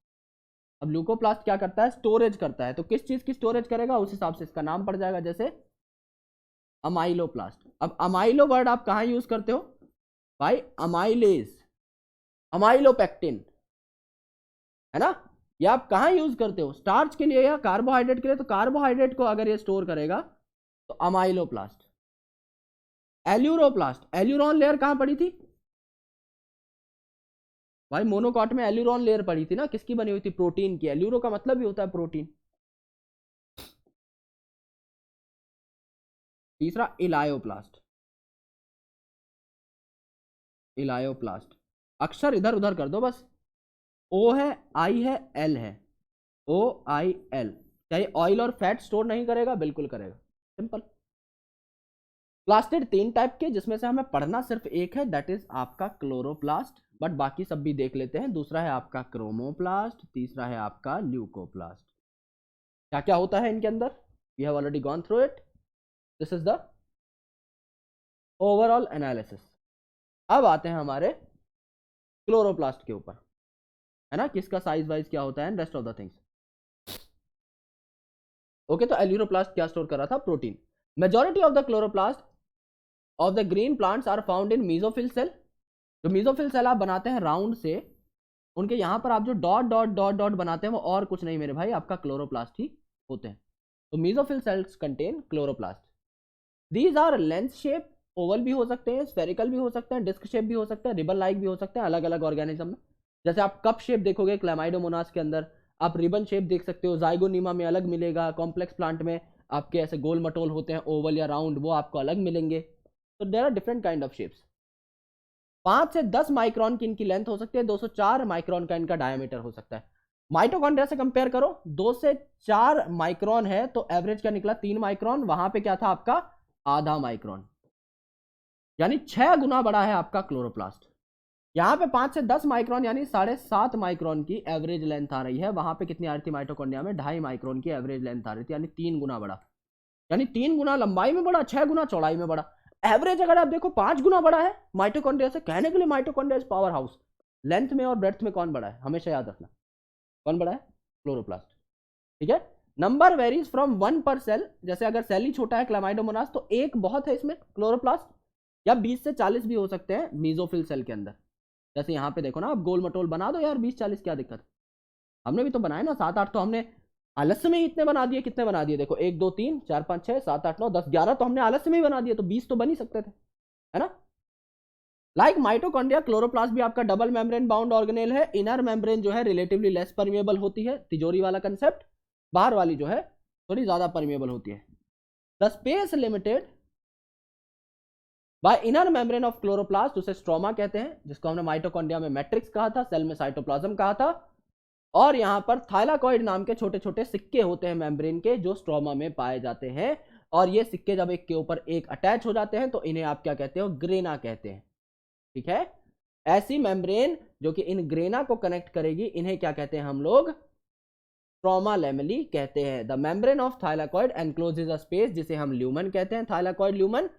अब ल्यूकोप्लास्ट क्या करता है, स्टोरेज करता है। तो किस चीज की स्टोरेज करेगा, उस हिसाब से इसका नाम पड़ जाएगा, जैसे अमाइलोप्लास्ट। अब अमाइलो वर्ड आप कहां यूज करते हो भाई, अमाइलेज, अमाइलोपेक्टिन, है ना। ये आप कहां यूज करते हो, स्टार्च के लिए या कार्बोहाइड्रेट के लिए। तो कार्बोहाइड्रेट को अगर ये स्टोर करेगा तो अमाइलोप्लास्ट। एल्यूरोप्लास्ट, एल्यूरोन लेयर कहां पड़ी थी भाई, मोनोकॉट में एल्यूरोन लेयर पड़ी थी ना, किसकी बनी हुई थी, प्रोटीन की। एल्यूरो का मतलब भी होता है प्रोटीन। तीसरा इलायोप्लास्ट, इलायोप्लास्ट। अक्षर इधर उधर कर दो बस, ओ है, आई है, एल है, ओ आई एल। क्या ये ऑयल और फैट स्टोर नहीं करेगा, बिल्कुल करेगा, सिंपल। प्लास्टिड तीन टाइप के, जिसमें से हमें पढ़ना सिर्फ एक है, दैट इज आपका क्लोरोप्लास्ट, बट बाकी सब भी देख लेते हैं। दूसरा है आपका क्रोमोप्लास्ट, तीसरा है आपका ल्यूकोप्लास्ट। क्या क्या होता है इनके अंदर, we have already gone through it, this is the overall analysis. अब आते हैं हमारे क्लोरोप्लास्ट के ऊपर, है ना, किसका साइज वाइज क्या होता है, rest of the things. Okay, तो एल्यूरोप्लास्ट क्या स्टोर कर रहा था, protein. Majority of the chloroplast of the green plants are found in mesophyll cell. जो मीजोफिल सेल आप बनाते हैं राउंड से, उनके यहां पर आप जो डॉट डॉट डॉट डॉट बनाते हैं वो और कुछ नहीं मेरे भाई, आपका क्लोरोप्लास्ट ही होते हैं। तो mesophyll cells contain chloroplast. These are length shape, oval भी हो सकते हैं, स्फेरिकल भी हो सकते हैं, डिस्क शेप भी हो सकते हैं, रिबन लाइक भी हो सकते हैं, अलग अलग ऑर्गेनिज्म में। जैसे आप कप शेप देखोगे क्लैमाइडोमोनास के अंदर, आप रिबन शेप देख सकते हो, जाइगोनीमा में अलग मिलेगा, कॉम्प्लेक्स प्लांट में आपके ऐसे गोल मटोल होते हैं, ओवल या राउंड, वो आपको अलग मिलेंगे। तो there are different kind of shapes. 5 से 10 माइक्रोन की इनकी लेंथ हो सकती है, 204 माइक्रोन का इनका डायमीटर हो सकता है। माइटोकॉन्ड्रिया से कंपेयर करो, 2 से 4 माइक्रोन है तो एवरेज क्या निकला, 3 माइक्रोन। वहां पे क्या था आपका, आधा माइक्रोन, यानी 6 गुना बड़ा है आपका क्लोरोप्लास्ट। यहाँ पे 5 से 10 माइक्रोन यानी 7.5 माइक्रोन की एवरेज लेंथ आ रही है। वहां पे कितनी आ रही थी माइटोकॉन्ड्रिया में, 2.5 माइक्रोन की एवरेज लेंथ आ रही थी, यानी 3 गुना बड़ा। यानी 3 गुना लंबाई में बड़ा, 6 गुना चौड़ाई में बड़ा। एवरेज अगर आप देखो 5 गुना बड़ा है माइटोकॉन्ड्रिया से। कहने के लिए mitochondria is power house. Length में और ब्रेथ में कौन बड़ा है, हमेशा याद रखना, कौन बड़ा है, क्लोरोप्लास्ट। ठीक है। नंबर वेरीज फ्रॉम 1 पर सेल, जैसे अगर सेल ही छोटा है क्लामाइडोमोनास तो एक बहुत है इसमें क्लोरोप्लास्ट, या 20 से 40 भी हो सकते हैं मीजोफिल सेल के अंदर। जैसे यहाँ पे देखो ना, आप गोल मटोल बना दो यार, 20-40 क्या दिक्कत है। हमने भी तो बनाए ना 7-8, तो हमने आलस्य में ही इतने बना दिए। कितने बना दिए देखो, 1 2 3 4 5 6 7 8 9 10 11, तो हमने आलस्य में ही बना दिए, तो 20 तो बन ही सकते थे, है ना। लाइक माइटोकॉन्ड्रिया, क्लोरोप्लास्ट भी आपका डबल मेम्ब्रेन बाउंड ऑर्गेनेल है। इनर मेम्ब्रेन जो है रिलेटिवली लेस परमिएबल होती है, तिजोरी वाला कंसेप्ट। बाहर वाली जो है थोड़ी ज्यादा परमिएबल होती है। The space limited by inner membrane of chloroplast, उसे स्ट्रोमा कहते हैं, जिसको हमने माइटोकॉन्ड्रिया में मैट्रिक्स कहा था, सेल में साइटोप्लाज्म कहा था। और यहां पर थाइलाकॉइड नाम के छोटे छोटे सिक्के होते हैं मेम्ब्रेन के, जो स्ट्रोमा में पाए जाते हैं। और ये सिक्के जब एक के ऊपर एक अटैच हो जाते हैं तो इन्हें आप क्या कहते हो, ग्रेना कहते हैं। ठीक है। ऐसी मेम्ब्रेन जो कि इन ग्रेना को कनेक्ट करेगी, इन्हें क्या कहते हैं हम लोग, स्ट्रोमा लेमेली कहते हैं। The membrane of thylakoid encloses a space, जिसे हम ल्यूमन कहते हैं, thylakoid lumen.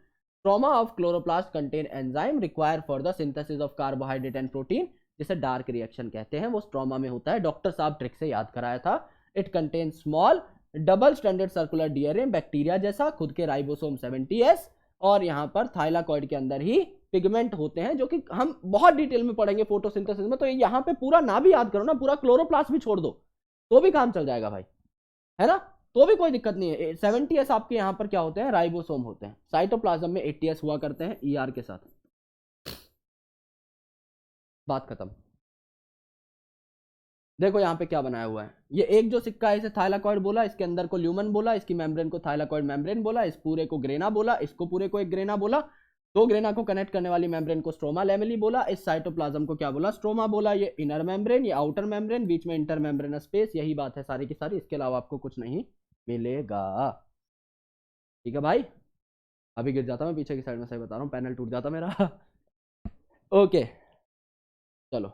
Stroma of chloroplast contain enzyme require for the synthesis of carbohydrate and protein, जिसे डार्क रिएक्शन कहते हैं, वो स्ट्रोमा में होता है। डॉक्टर साहब ट्रिक से याद कराया था। It contain small double standard circular DNA, bacteria जैसा, खुद के राइबोसोम 70s। और यहाँ पर थाइलाकॉइड के अंदर ही पिगमेंट होते हैं, जो कि हम बहुत डिटेल में पढ़ेंगे फोटोसिंथेसिस में। तो यहाँ पे पूरा ना भी याद करो ना, पूरा क्लोरोप्लास्ट भी छोड़ दो तो भी काम चल जाएगा भाई, है ना। तो भी कोई दिक्कत नहीं है। 70s आपके यहाँ पर क्या होते हैं, राइबोसोम होते हैं। साइटोप्लाज्म में 80s हुआ करते हैं ईआर के साथ। बात खत्म। देखो यहाँ पे क्या बनाया हुआ है, ये एक जो सिक्का है इसे थाइलाकॉइड बोला, इसके अंदर को ल्यूमन बोला, इसकी मेम्ब्रेन को थाइलाकॉइड मेम्ब्रेन बोला, इस पूरे को ग्रेना बोला, इसको पूरे को एक ग्रेना बोला। दो ग्रेना को कनेक्ट करने वाली मेम्ब्रेन को स्ट्रोमा लेमेली बोला, इस साइटोप्लाज्म को क्या बोला, स्ट्रोमा बोला। ये इनर मेम्ब्रेन, ये आउटर मेम्ब्रेन, बीच में इंटर मेम्ब्रेन स्पेस, यही बात है सारी की सारी। इसके अलावा आपको कुछ नहीं मिलेगा। ठीक है भाई। अभी गिर जाता मैं पीछे की साइड में, सही बता रहा हूँ, पैनल टूट जाता मेरा। ओके चलो,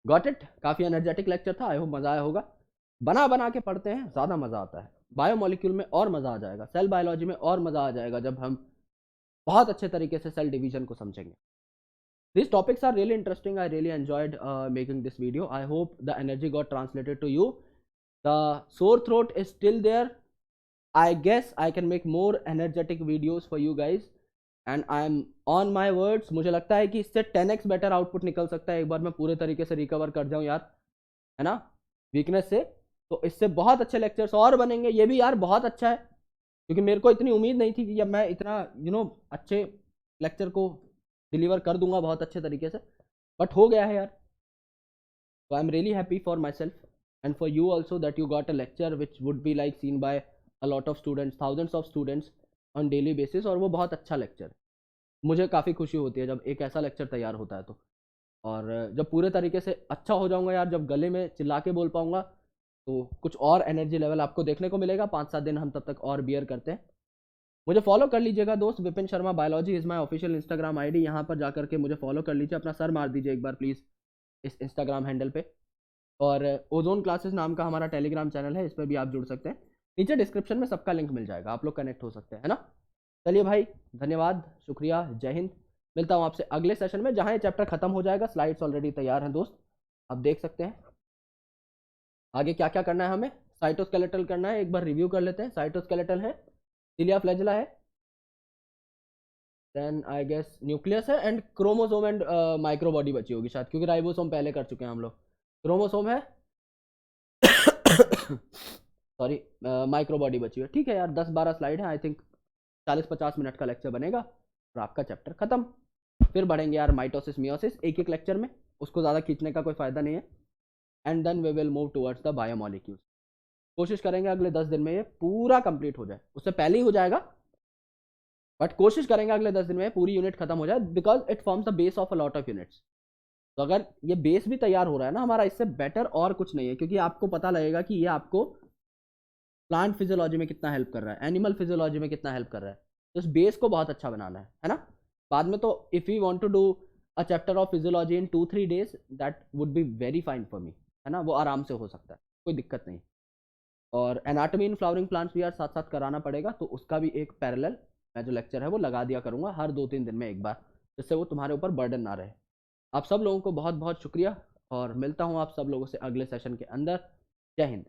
गॉट इट। काफी एनर्जेटिक लेक्चर था, आई होप मजा आया होगा। बना बना के पढ़ते हैं ज्यादा मजा आता है। बायोमोलिक्यूल में और मजा आ जाएगा, सेल बायोलॉजी में और मजा आ जाएगा, जब हम बहुत अच्छे तरीके से सेल डिवीजन को समझेंगे। These topics are really interesting. I really enjoyed making this video. I hope the energy got translated to you. The sore throat is still there. I guess I can make more energetic videos for you guys. And I am on my words. मुझे लगता है कि इससे 10x better output निकल सकता है, एक बार मैं पूरे तरीके से रिकवर कर जाऊं यार, है ना, वीकनेस से। तो इससे बहुत अच्छे लेक्चर्स और बनेंगे। ये भी यार बहुत अच्छा है, क्योंकि मेरे को इतनी उम्मीद नहीं थी कि जब मैं इतना अच्छे लेक्चर को डिलीवर कर दूंगा बहुत अच्छे तरीके से, बट हो गया है यार। तो I am really happy for myself and for you also that you got a lecture which would be like seen by a lot of students, thousands of students on daily basis. और वो बहुत अच्छा lecture है। मुझे काफ़ी खुशी होती है जब एक ऐसा लेक्चर तैयार होता है तो। और जब पूरे तरीके से अच्छा हो जाऊंगा यार, जब गले में चिल्ला के बोल पाऊंगा, तो कुछ और एनर्जी लेवल आपको देखने को मिलेगा। 5-7 दिन हम तब तक और बियर करते हैं। मुझे फॉलो कर लीजिएगा दोस्त, Vipin Sharma biology is my official Instagram ID. यहाँ पर जाकर के मुझे फॉलो कर लीजिए, अपना सर मार दीजिए एक बार प्लीज़ इस इंस्टाग्राम हैंडल पे। और ओजोन क्लासेस नाम का हमारा टेलीग्राम चैनल है, इस पर भी आप जुड़ सकते हैं। नीचे डिस्क्रिप्शन में सबका लिंक मिल जाएगा, आप लोग कनेक्ट हो सकते हैं, है ना। चलिए भाई, धन्यवाद, शुक्रिया, जय हिंद। मिलता हूँ आपसे अगले सेशन में, जहाँ ये चैप्टर खत्म हो जाएगा। स्लाइड्स ऑलरेडी तैयार हैं दोस्त, आप देख सकते हैं आगे क्या क्या करना है हमें। साइटोस्केलेटल करना है, एक बार रिव्यू कर लेते हैं। साइटोस्केलेटल है, सिलिया फ्लैजिला है, देन आई गेस न्यूक्लियस है, एंड क्रोमोसोम एंड माइक्रोबॉडी बची होगी शायद, क्योंकि राइबोसोम पहले कर चुके हैं हम लोग। क्रोमोसोम है सॉरी, माइक्रोबॉडी बची है। ठीक है यार, 10-12 स्लाइड है, आई थिंक 40-50 मिनट का लेक्चर बनेगा और आपका चैप्टर खत्म। फिर बढ़ेंगे यार माइटोसिस मियोसिस एक एक लेक्चर में, उसको ज़्यादा खींचने का कोई फ़ायदा नहीं है। And then we will move towards the biomolecules. कोशिश करेंगे अगले 10 दिन में ये पूरा कंप्लीट हो जाए, उससे पहले ही हो जाएगा बट कोशिश करेंगे अगले 10 दिन में पूरी यूनिट खत्म हो जाए, because it forms the base of a lot of units. तो अगर ये बेस भी तैयार हो रहा है ना हमारा, इससे बेटर और कुछ नहीं है, क्योंकि आपको पता लगेगा कि ये आपको प्लांट फिजियोलॉजी में कितना हेल्प कर रहा है, एनिमल फिजियोलॉजी में कितना हेल्प कर रहा है। तो इस बेस को बहुत अच्छा बनाना है ना। बाद में तो if you want to do a chapter of physiology in 2-3 days, that would be very fine for me, है ना, वो आराम से हो सकता है, कोई दिक्कत नहीं। और एनाटॉमी इन फ्लावरिंग प्लांट्स भी यार साथ साथ कराना पड़ेगा, तो उसका भी एक पैरेलल मैं जो लेक्चर है वो लगा दिया करूँगा हर 2-3 दिन में एक बार, जिससे वो तुम्हारे ऊपर बर्डन ना रहे। आप सब लोगों को बहुत बहुत शुक्रिया, और मिलता हूँ आप सब लोगों से अगले सेशन के अंदर। जय हिंद।